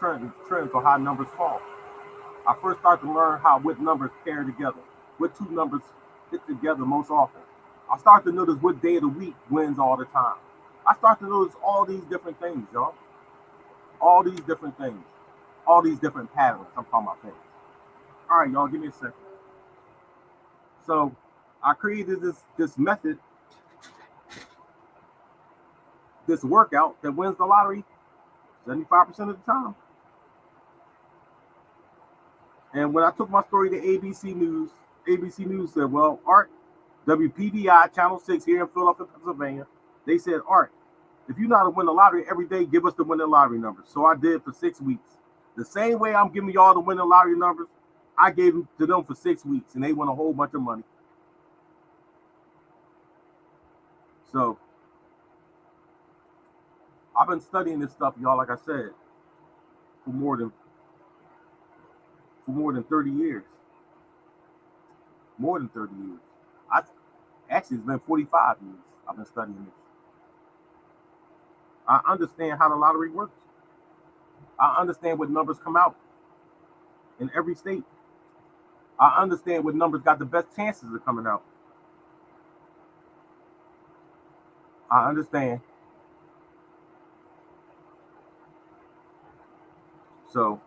trends of how numbers fall. I first started to learn how what numbers pair together. what two numbers hit together most often. I start to notice what day of the week wins all the time. I start to notice all these different things, y'all. All these different things. All these different patterns. I'm talking about things. All right, y'all, give me a second. So I created this method, this workout that wins the lottery 75% of the time. And when I took my story to ABC News said, well, Art, WPBI Channel 6 here in Philadelphia, Pennsylvania, they said, Art, if you know how to win the lottery every day, give us the winning lottery numbers. So I did for 6 weeks. The same way I'm giving y'all the winning lottery numbers, I gave them to them for 6 weeks, and they won a whole bunch of money. So I've been studying this stuff, y'all, like I said, for more than 30 years. More than 30 years. Actually, it's been 45 years I've been studying this. I understand how the lottery works. I understand what numbers come out in every state. I understand what numbers got the best chances of coming out. I understand. So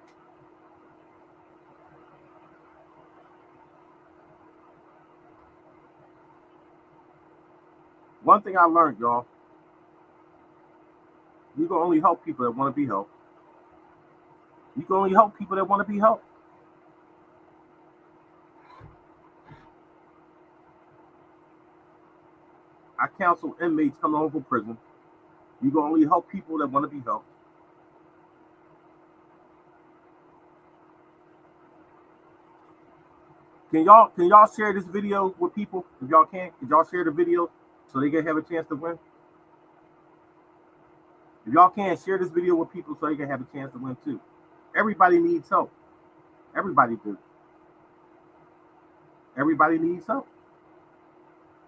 one thing I learned, y'all, you can only help people that want to be helped. You can only help people that want to be helped. I counsel inmates coming home from prison. You can only help people that want to be helped. Can y'all share this video with people? If y'all can y'all share the video so they can have a chance to win? If y'all can, share this video with people so they can have a chance to win too. Everybody needs help. Everybody do. Everybody needs help.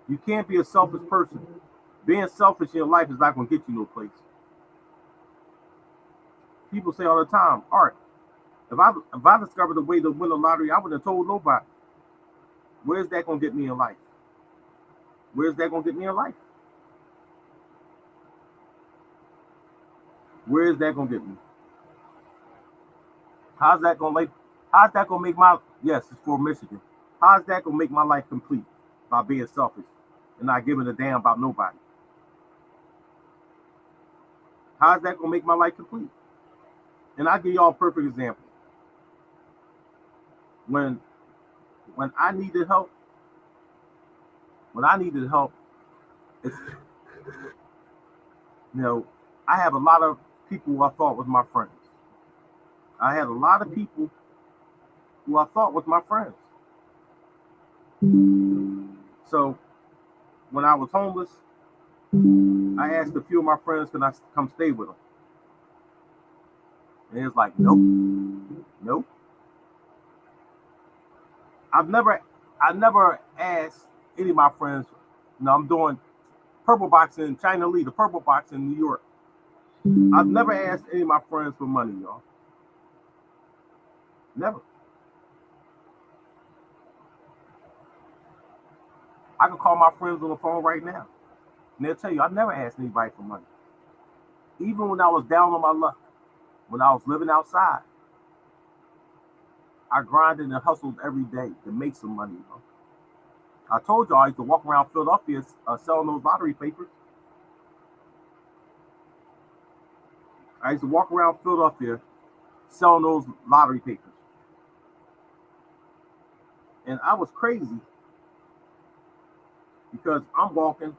You can't be a selfish person. Being selfish in your life is not going to get you no place. People say all the time, Art, if I discovered a way to win the lottery, I wouldn't have told nobody. Where's that going to get me in life? Where's that going to get me in life? Where is that going to get me? How's that going to make my, yes, it's for Michigan. How's that going to make my life complete by being selfish and not giving a damn about nobody? How's that going to make my life complete? And I'll give y'all a perfect example. When I needed help, it's, I have a lot of people who I thought was my friends. I had a lot of people who I thought was my friends. So when I was homeless, I asked a few of my friends, can I come stay with them? And it's like, nope. I never asked any of my friends. I'm doing purple box in China Lee, the purple box in New York. I've never asked any of my friends for money, y'all. Never. I can call my friends on the phone right now, and they'll tell you I never asked anybody for money. Even when I was down on my luck, when I was living outside, I grinded and hustled every day to make some money. I told y'all I used to walk around Philadelphia selling those lottery papers. I used to walk around Philadelphia selling those lottery papers. And I was crazy because I'm walking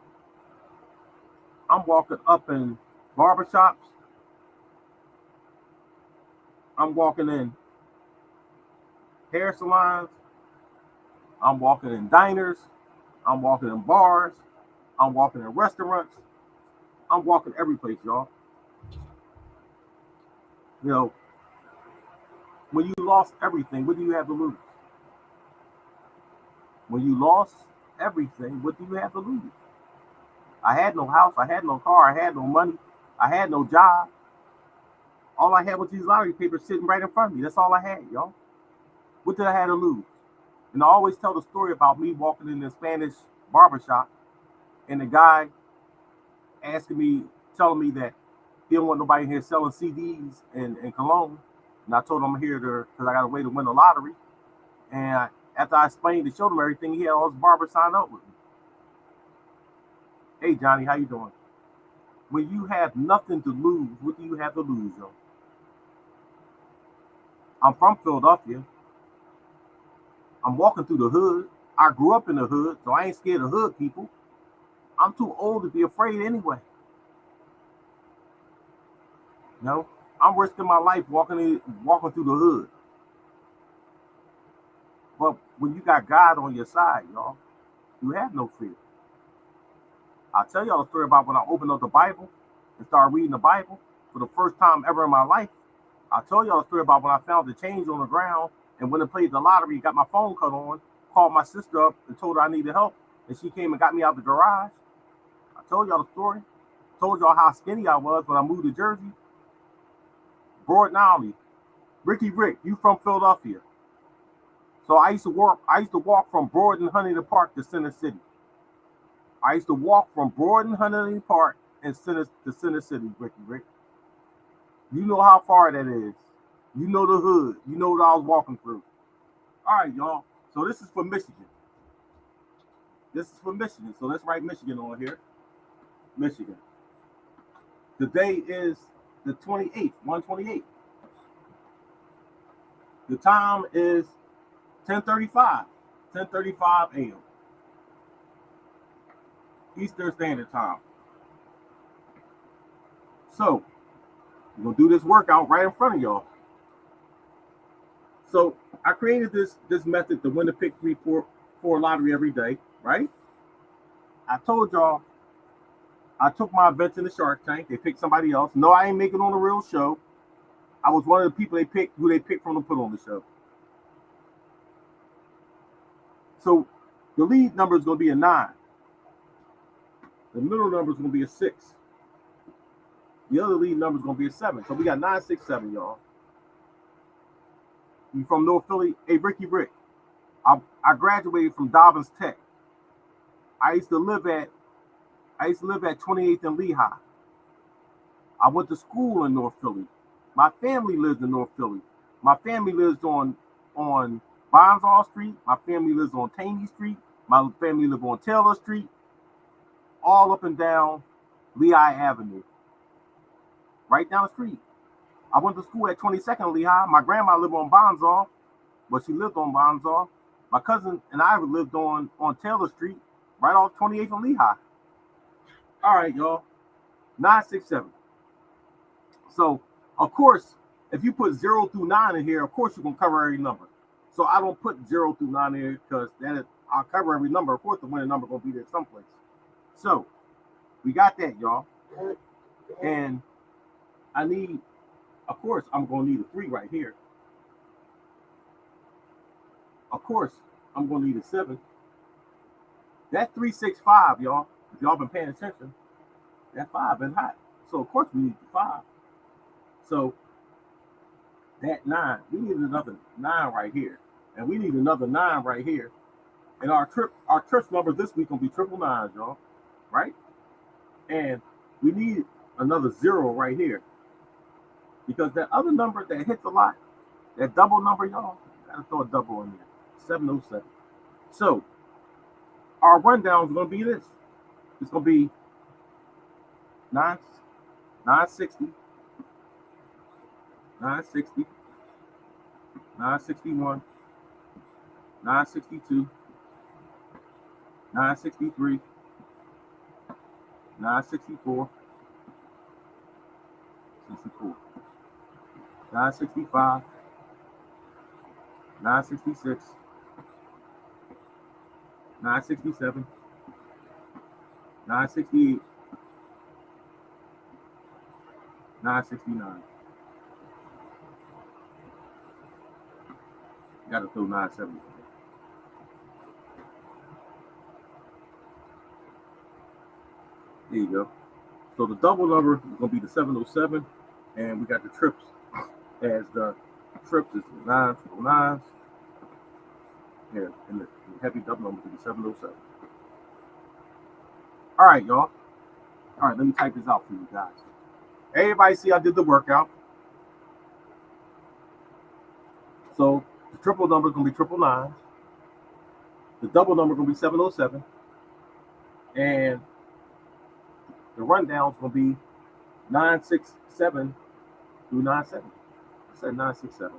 up in barbershops. I'm walking in hair salons. I'm walking in diners. I'm walking in bars. I'm walking in restaurants. I'm walking every place, y'all. When you lost everything, what do you have to lose? When you lost everything, what do you have to lose? I had no house. I had no car. I had no money. I had no job. All I had was these lottery papers sitting right in front of me. That's all I had, y'all. What did I have to lose? And I always tell the story about me walking in the Spanish barbershop and the guy asking me, telling me that he don't want nobody here selling CDs and cologne. And I told him I'm here because I got a way to win the lottery. And after I explained and showed him everything, he had all his barbers sign up with me. Hey, Johnny, how you doing? When you have nothing to lose, what do you have to lose, yo? I'm from Philadelphia. I'm walking through the hood. I grew up in the hood, so I ain't scared of hood people. I'm too old to be afraid anyway. No, I'm risking my life walking through the hood. But when you got God on your side, y'all, you have no fear. I'll tell y'all a story about when I opened up the Bible and started reading the Bible for the first time ever in my life. I'll tell y'all a story about when I found the change on the ground and when I played the lottery, got my phone cut on, called my sister up and told her I needed help, and she came and got me out the garage. I told y'all the story. Told y'all how skinny I was when I moved to Jersey. Broad Nolly, Ricky Rick, you from Philadelphia. So I used to walk from Broad and Huntington Park to Center City. I used to walk from Broad and Huntington Park and Center City, Ricky Rick. You know how far that is. You know the hood. You know what I was walking through. All right, y'all. So this is for Michigan. So let's write Michigan on here. Michigan. The day is the 28th, 128. The time is 10:35 a.m. Eastern Standard Time. So we're gonna do this workout right in front of y'all. So I created this method to win the pick 3-4 lottery every day, right? I told y'all I took my events in the Shark Tank. They picked somebody else. No, I ain't making on a real show. I was one of the people they picked from to put on the show. So the lead number is going to be a 9. The middle number is going to be a 6. The other lead number is going to be a 7. So we got 9, 6, 7, y'all. You from North Philly? Hey, Ricky Rick. I graduated from Dobbins Tech. I used to live at 28th and Lehigh. I went to school in North Philly. My family lives in North Philly. My family lives on Bonsall Street. My family lives on Taney Street. My family lives on Taylor Street. All up and down Lehigh Avenue. Right down the street. I went to school at 22nd Lehigh. My grandma lived on Bonsall, but she lived on Bonsall. My cousin and I lived on Taylor Street, right off 28th and Lehigh. All right, y'all. 967. So, of course, if you put 0 through 9 in here, of course you're going to cover every number. So I don't put 0 through 9 in here because I'll cover every number. Of course, the winning number going to be there someplace. So, we got that, y'all. And I need, of course, I'm going to need a 3 right here. Of course, I'm going to need a 7. That 365, y'all, if y'all been paying attention, that 5 been hot. So, of course, we need the 5. So, that 9, we need another 9 right here. And we need another 9 right here. And our trips number this week going to be 999, y'all. Right? And we need another 0 right here. Because that other number that hits a lot, that double number, y'all, got to throw a double in there. 707. So, our rundown is going to be this. It's going to be 960, 960, 961, 962, 963, 964, 64, 965, 966, 967, 968, 969. Got to throw 970. There you go. So the double number is going to be the 707, and we got the trips as the trips is 999s And the heavy double number will be 707. All right, y'all. All right, let me type this out for you guys. Everybody see I did the workout. So the triple number is going to be 999. The double number is going to be 707. And the rundown is going to be 967 through 97. I said 967.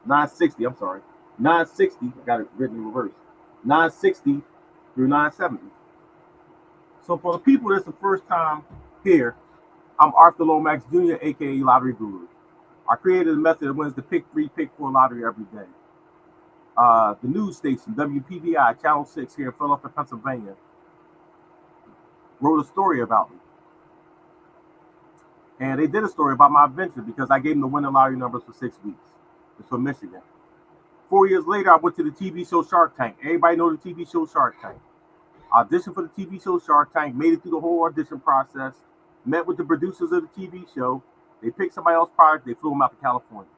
960, I'm sorry. 960, I got it written in reverse. 960 through 970. So for the people that's the first time here, I'm Arthur Lomax Jr., aka Lottery Guru. I created a method that wins the pick 3, pick 4 lottery every day. The news station, WPVI, Channel 6 here in Philadelphia, Pennsylvania, wrote a story about me. And they did a story about my adventure because I gave them the winning lottery numbers for 6 weeks. It's from Michigan. 4 years later, I went to the TV show Shark Tank. Everybody know the TV show Shark Tank. Auditioned for the TV show Shark Tank, made it through the whole audition process, met with the producers of the TV show. They picked somebody else's product, they flew them out to California.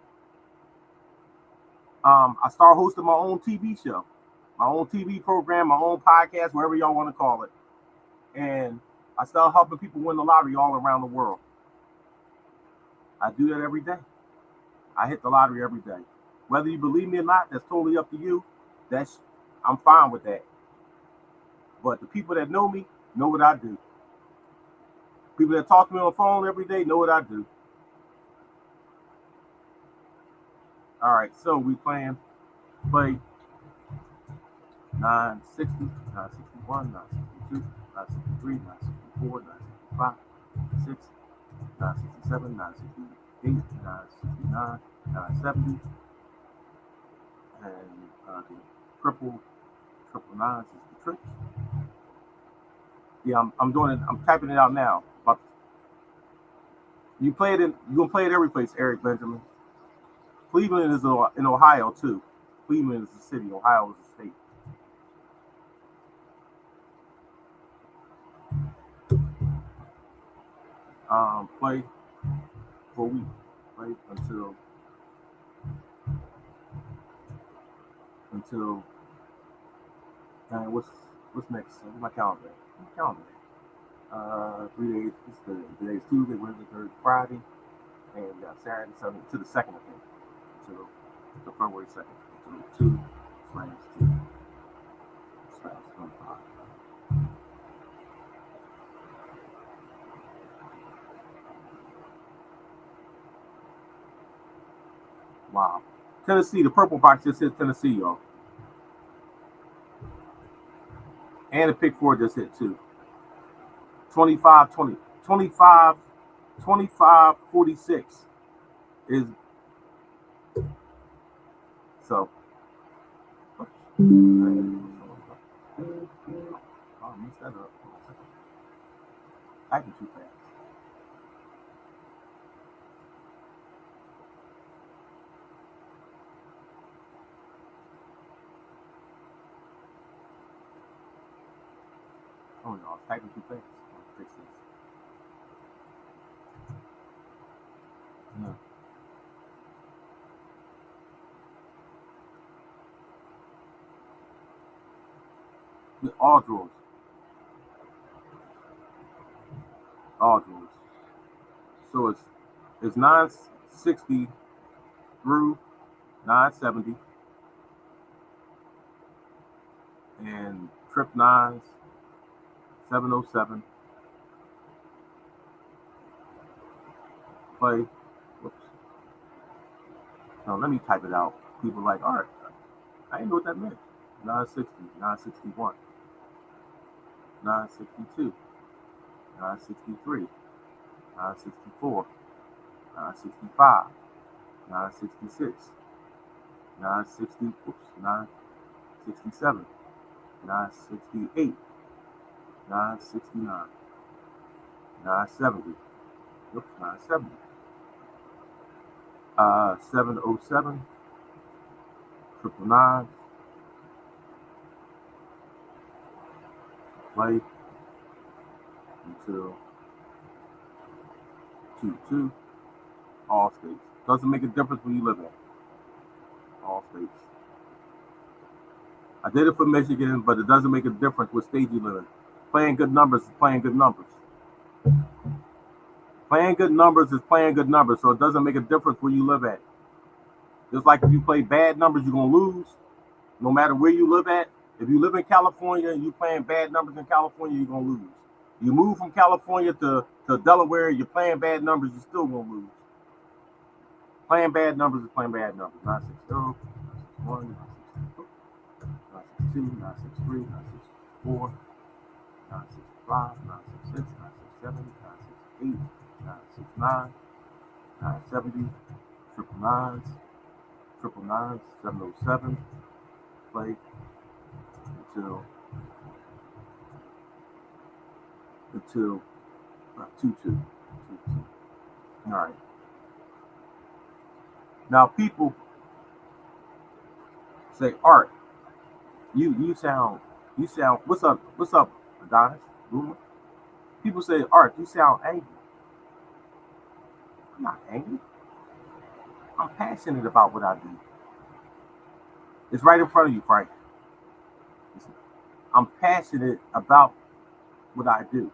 I started hosting my own TV show, my own TV program, my own podcast, whatever y'all want to call it. And I started helping people win the lottery all around the world. I do that every day. I hit the lottery every day. Whether you believe me or not, that's totally up to you. I'm fine with that. But the people that know me know what I do. People that talk to me on the phone every day know what I do. All right, so we play 960, 961, 962, 963, 964, 965, 966, 967, 968, 969, 970, and the triple nines is the trick. Yeah, I'm doing it. I'm typing it out now. But you're gonna play it every place, Eric Benjamin. Cleveland is in Ohio too. Cleveland is a city. Ohio is a state. Play for a week. Play until what's next? What's my calendar? 3 days. Today's Tuesday, Wednesday, Thursday, Friday, and Saturday, Sunday to the second, I think, until February 2nd, until 2/2/25. Wow. Tennessee, the purple box just hit Tennessee, y'all. And the pick 4 just hit too. 25, 20, 25, 25, 46 is so. Oh, I messed that up. I can too fast. Oh no, I was typing too fast. I'll fix this. No. All drawers. All drawers. So it's 960 through 970 and trip nines 707 play. Whoops. No, let me type it out. People are like, all right, I didn't know what that meant. 960, 961, 962, 963, 964, 965, 966, 960, 967, 968, 969, 970, 970, 707, 999, play until 2/2, all states. Doesn't make a difference where you live at. All states. I did it for Michigan, but it doesn't make a difference what state you live in. Playing good numbers is playing good numbers. Playing good numbers is playing good numbers, so it doesn't make a difference where you live at. Just like if you play bad numbers, you're going to lose, no matter where you live at. If you live in California and you're playing bad numbers in California, you're going to lose. You move from California to Delaware, you're playing bad numbers, you're still going to lose. Playing bad numbers is playing bad numbers. 960, 961, 962, 963, 964, 965, 966, 967, 968, 969, 970, triple nines, triple nines, 707, play until 22. All right. Now people say, Art, you sound what's up, Adonis? Boomer? People say, Art, you sound angry. I'm not angry. I'm passionate about what I do. It's right in front of you, Frank. I'm passionate about what I do.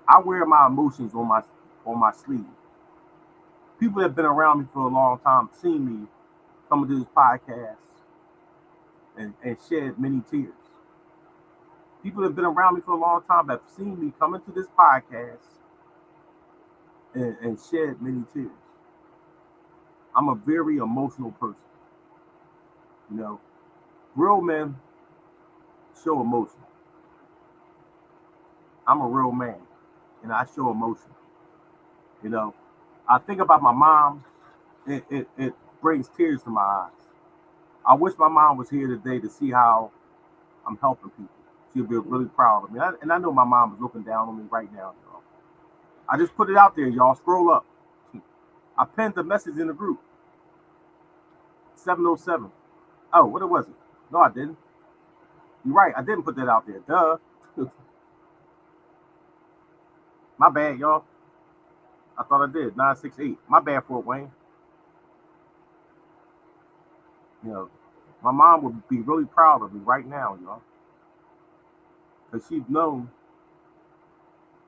I wear my emotions on my sleeve. People that have been around me for a long time seen me come to this podcast and shed many tears. People that have been around me for a long time have seen me come into this podcast and shed many tears. I'm a very emotional person. You know, real men show emotion. I'm a real man, and I show emotion. You know, I think about my mom, it brings tears to my eyes. I wish my mom was here today to see how I'm helping people. She'll be really proud of me. And I know my mom is looking down on me right now, y'all. I just put it out there, y'all. Scroll up. I pinned the message in the group. 707. Oh, what was it? No, I didn't. You're right. I didn't put that out there. Duh. My bad, y'all. I thought I did. 968. My bad, Fort Wayne. You know, my mom would be really proud of me right now, y'all. Because she's known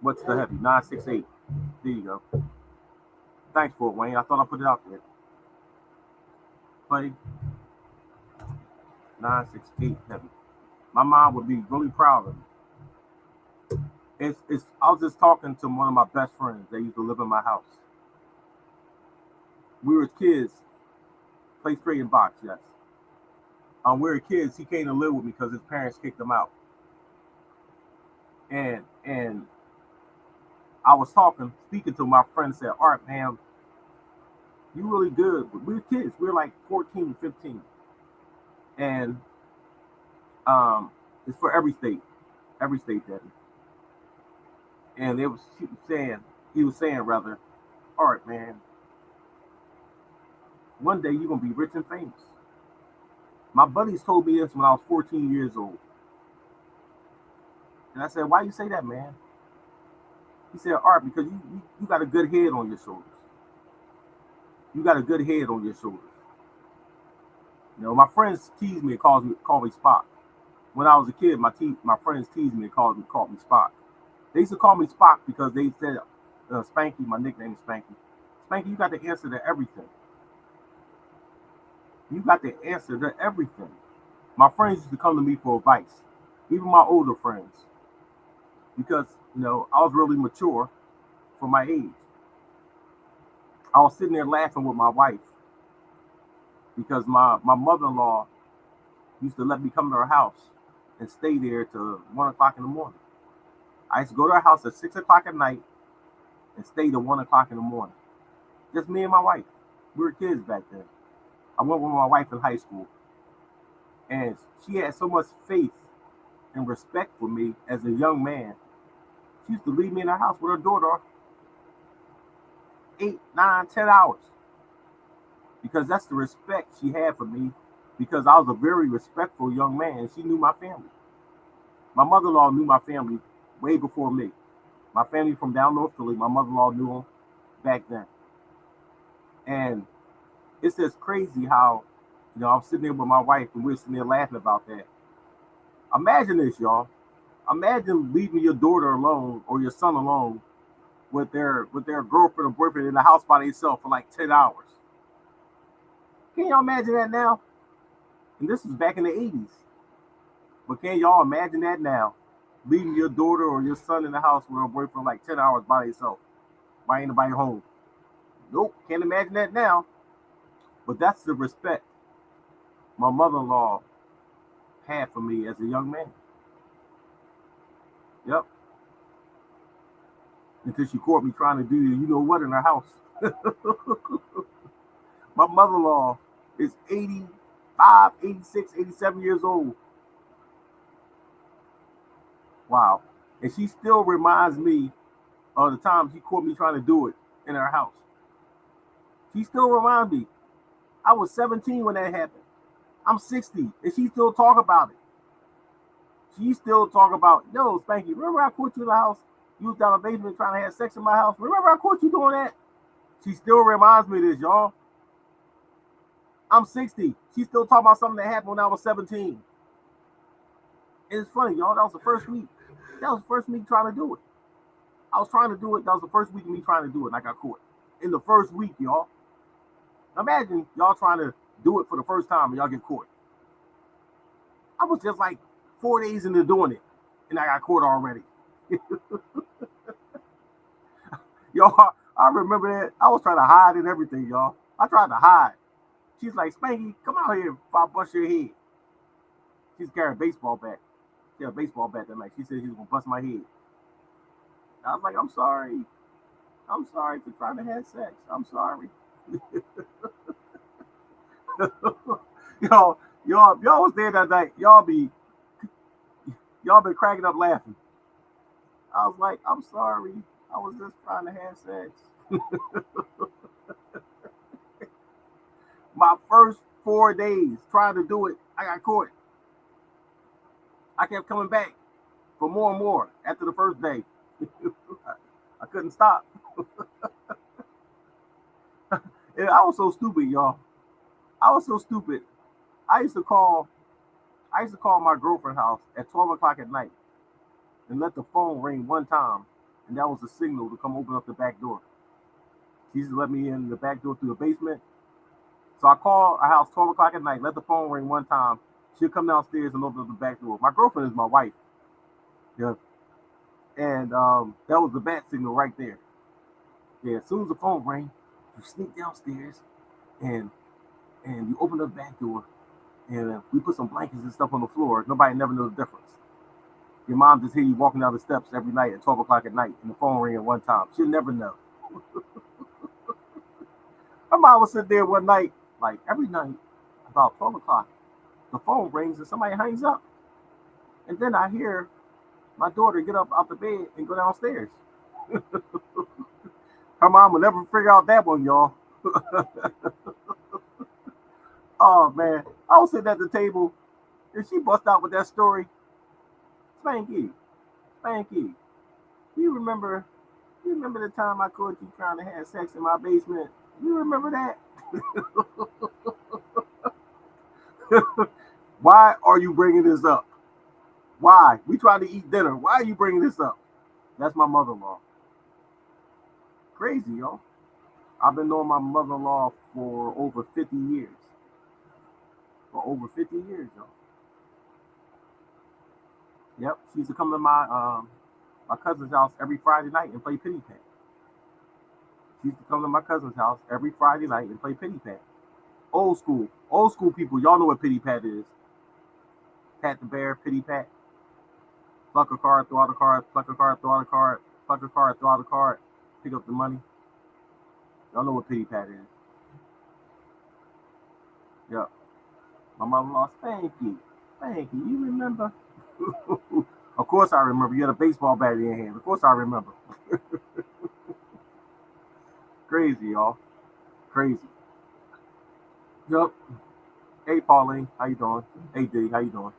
what's the heavy. 968. There you go. Thanks, Fort Wayne. I thought I put it out there. Play 968 heavy. My mom would be really proud of me. I was just talking to one of my best friends. They used to live in my house. We were kids. Play straight and box, yes. We were kids. He came to live with me because his parents kicked him out. And I was speaking to my friend, said, Art, man, you really good. But we were kids. We were like 14, 15. And it's for every state, Daddy. And he was saying, Art, man, one day you're going to be rich and famous. My buddies told me this when I was 14 years old. And I said, why you say that, man? He said, Art, because you got a good head on your shoulders. You got a good head on your shoulders. You know, my friends tease me and call me Spock. When I was a kid, my friends teased me and called me Spock. They used to call me Spock because they said, Spanky, my nickname is Spanky. Spanky, you got the answer to everything. You got the answer to everything. My friends used to come to me for advice, even my older friends, because, you know, I was really mature for my age. I was sitting there laughing with my wife because my mother-in-law used to let me come to her house and stay there till 1 o'clock in the morning. I used to go to her house at 6 o'clock at night and stay till 1 o'clock in the morning. Just me and my wife. We were kids back then. I went with my wife in high school. And she had so much faith and respect for me as a young man. She used to leave me in her house with her daughter 8, 9, 10 hours. Because that's the respect she had for me, because I was a very respectful young man and she knew my family. My mother-in-law knew my family way before me. My family from down North Philly, my mother-in-law knew them back then. And it's just crazy how I'm sitting there with my wife and we're sitting there laughing about that. Imagine this, y'all. Imagine leaving your daughter alone or your son alone with their girlfriend or boyfriend in the house by themselves for like 10 hours. Can y'all imagine that now? And this was back in the 80s. But can y'all imagine that now? Leaving your daughter or your son in the house with a boyfriend like 10 hours by themselves, by anybody home. Nope, can't imagine that now. But that's the respect my mother-in-law had for me as a young man. Yep. Until she caught me trying to do you know what in her house. My mother-in-law is 85, 86, 87 years old. Wow. And she still reminds me of the time she caught me trying to do it in her house. She still reminds me. I was 17 when that happened. I'm 60, and she still talk about it. She still talk about, yo, Spanky, remember I caught you in the house? You was down in the basement trying to have sex in my house. Remember I caught you doing that? She still reminds me of this, y'all. I'm 60. She still talking about something that happened when I was 17. And it's funny, y'all. That was the first week. That was the first week trying to do it. I was trying to do it. That was the first week of me trying to do it, and I got caught. In the first week, y'all. Imagine y'all trying to do it for the first time and y'all get caught. I was just like 4 days into doing it, and I got caught already. Y'all, I remember that. I was trying to hide and everything, y'all. I tried to hide. She's like, Spanky, come out here before I bust your head. She's carrying a baseball bat. She had a baseball bat that night. She said she was going to bust my head. I was like, I'm sorry. I'm sorry for trying to have sex. I'm sorry. y'all was there that night. Y'all been cracking up laughing. I was like, I'm sorry. I was just trying to have sex. My first 4 days trying to do it, I got caught. I kept coming back for more and more after the first day. I couldn't stop. And I was so stupid, y'all. I was so stupid. I used to call my girlfriend's house at 12 o'clock at night and let the phone ring one time, and that was a signal to come open up the back door. She used to let me in the back door through the basement. So I call her house 12 o'clock at night, let the phone ring one time. She'll come downstairs and open up the back door. My girlfriend is my wife. Yeah. And that was the bat signal right there. Yeah, as soon as the phone rang, you sneak downstairs and you open up the back door and we put some blankets and stuff on the floor. Nobody never knows the difference. Your mom just hear you walking down the steps every night at 12 o'clock at night and the phone ring at one time. She'll never know. My mom would sit there one night, like every night, about 12 o'clock, the phone rings and somebody hangs up. And then I hear my daughter get up out the bed and go downstairs. Her mom will never figure out that one, y'all. Oh man, I was sitting at the table and she bust out with that story. Spanky, Spanky, you remember the time I caught you trying to have sex in my basement? You remember that? Why are you bringing this up? Why? We tried to eat dinner. Why are you bringing this up? That's my mother-in-law. Crazy, y'all. I've been knowing my mother-in-law for over 50 years. For over 50 years, y'all. Yep, she used to come to my cousin's house every Friday night and play pity pat. She used to come to my cousin's house every Friday night and play pity pat. Old school people. Y'all know what pity pat is. Pat the bear, pity pat. Pluck a card, throw out a card, pluck a card, throw out a card, pluck a card, throw out a card, pick up the money. Y'all know what pity pat is. Yep. My mother-in-law, thank you. Thank you. You remember? Of course I remember. You had a baseball bat in your hand. Of course I remember. Crazy, y'all. Crazy. Yep. Hey, Pauline. How you doing? Hey, D. How you doing?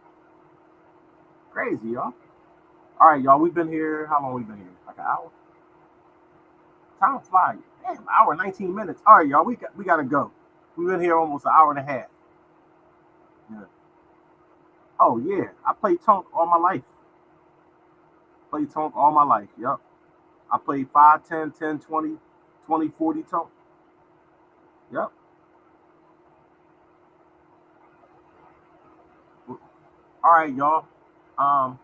Crazy, y'all. All right, y'all. We've been here. How long we been here? Like an hour? Time flies. Damn, an hour and 19 minutes. All right, y'all. We got to go. We've been here almost an hour and a half. Oh yeah, I played Tonk all my life. Played Tonk all my life. Yep. I played 5, 10, 10, 20, 20, 40 Tonk. Yep. All right, y'all. Um,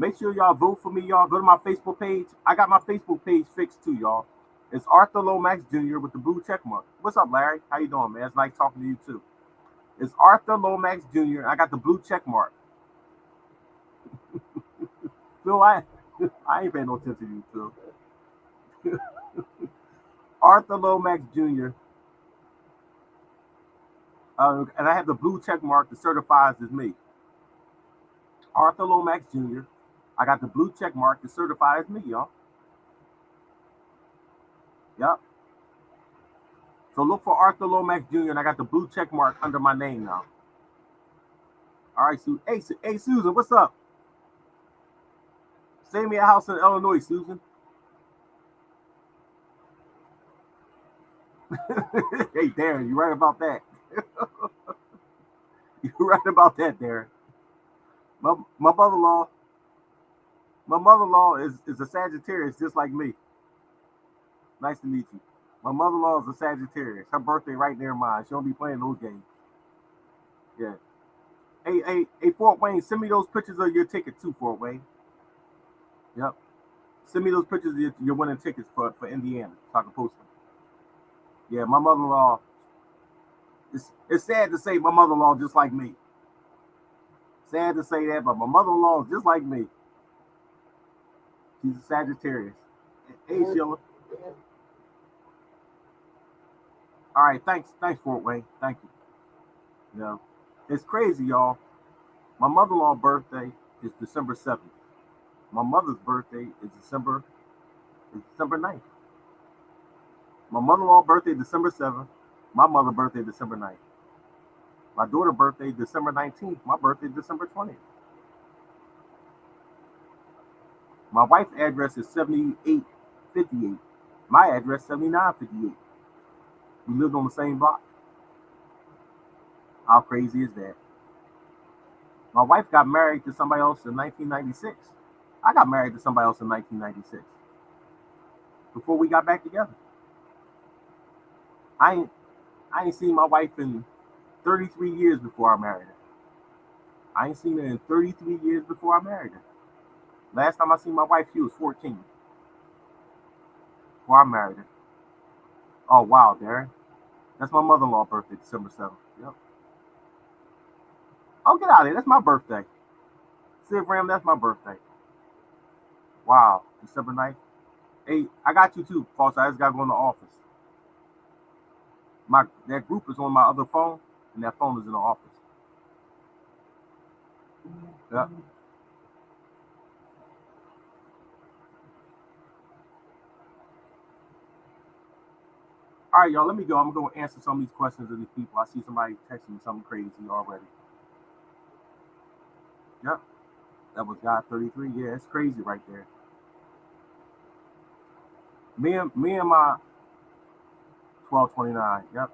Make sure y'all vote for me, y'all. Go to my Facebook page. I got my Facebook page fixed too, y'all. It's Arthur Lomax Jr. with the blue check mark. What's up, Larry? How you doing, man? It's nice talking to you too. It's Arthur Lomax Jr. I got the blue check mark. Phil, I ain't paying no attention to you, Phil. Arthur Lomax Jr. And I have the blue check mark that certifies as me. Arthur Lomax Jr. I got the blue check mark that certifies me, y'all. Yep. So look for Arthur Lomax Jr. and I got the blue check mark under my name now. All right, Sue. Hey, Susan, what's up? Save me a house in Illinois, Susan. Hey, Darren, you right about that. You're right about that, Darren. My mother-in-law, is a Sagittarius just like me. Nice to meet you. My mother-in-law is a Sagittarius. Her birthday right near mine. She don't be playing those games. Yeah. Hey, Fort Wayne, send me those pictures of your ticket too, Fort Wayne. Yep. Send me those pictures of your winning tickets for Indiana so I can post them. Yeah, my mother-in-law. It's sad to say my mother-in-law just like me. Sad to say that, but my mother-in-law is just like me. She's a Sagittarius. Hey, Sheila. All right, thanks, Fort Wayne. Thank you. Yeah, it's crazy, y'all. My mother-in-law birthday is December 7th. My mother's birthday is December 9th. My mother-in-law birthday December 7th. My mother's birthday December 9th. My daughter's birthday December 19th. My birthday December 20th. My wife's address is 7858. My address 7958. We lived on the same block. How crazy is that? My wife got married to somebody else in 1996. I got married to somebody else in 1996. Before we got back together. I ain't seen my wife in 33 years before I married her. I ain't seen her in 33 years before I married her. Last time I seen my wife, she was 14. Before I married her. Oh, wow, Darren. That's my mother-in-law birthday, December 7th. Yep. Oh, get out of here. That's my birthday. Sid Ram, that's my birthday. Wow. December 9th. Hey, I got you too, Foster. I just got to go in the office. That group is on my other phone, and that phone is in the office. Yep. All right, y'all, let me go. I'm going to answer some of these questions of these people. I see somebody texting me something crazy already. Yep. That was God 33. Yeah, it's crazy right there. Me and my 1229. Yep.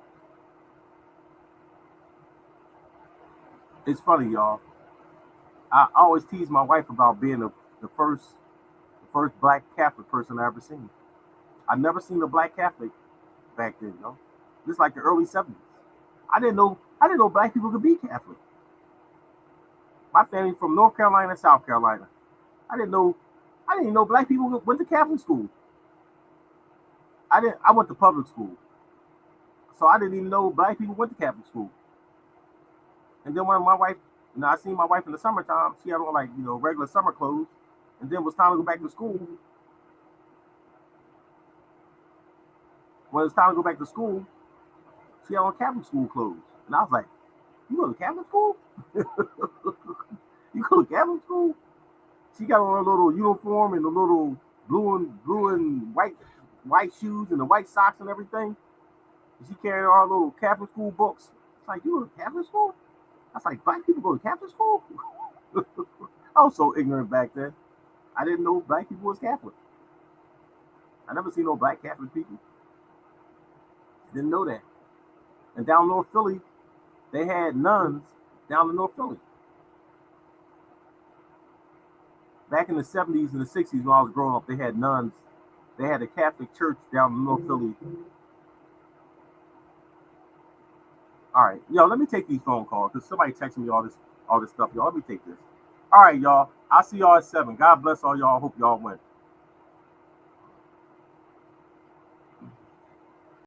It's funny, y'all. I always tease my wife about being the first black Catholic person I ever seen. I never seen a black Catholic back then, you know. This is like the early 70s. I didn't know black people could be Catholic. My family from North Carolina, South Carolina. I didn't know I didn't know black people went to Catholic school. I went to public school. So I didn't even know black people went to Catholic school. And then when my wife, I seen my wife in the summertime, she had on like, regular summer clothes. And then it was time to go back to school. When it was time to go back to school, she had on Catholic school clothes. And I was like, you go to Catholic school? You go to Catholic school? She got on her little uniform and the little blue and white shoes and the white socks and everything. And she carried our little Catholic school books. It's like, you go to Catholic school? I was like, black people go to Catholic school? I was so ignorant back then. I didn't know black people was Catholic. I never seen no black Catholic people. Didn't know that. And down North Philly, they had nuns down in North Philly. back in the 70s and the 60s when I was growing up, they had nuns. They had a Catholic church down in North Philly. All right, yo, let me take these phone calls because somebody texted me all this stuff, y'all. Let me take this. All right, y'all. I'll see y'all at 7. God bless all y'all. Hope y'all win.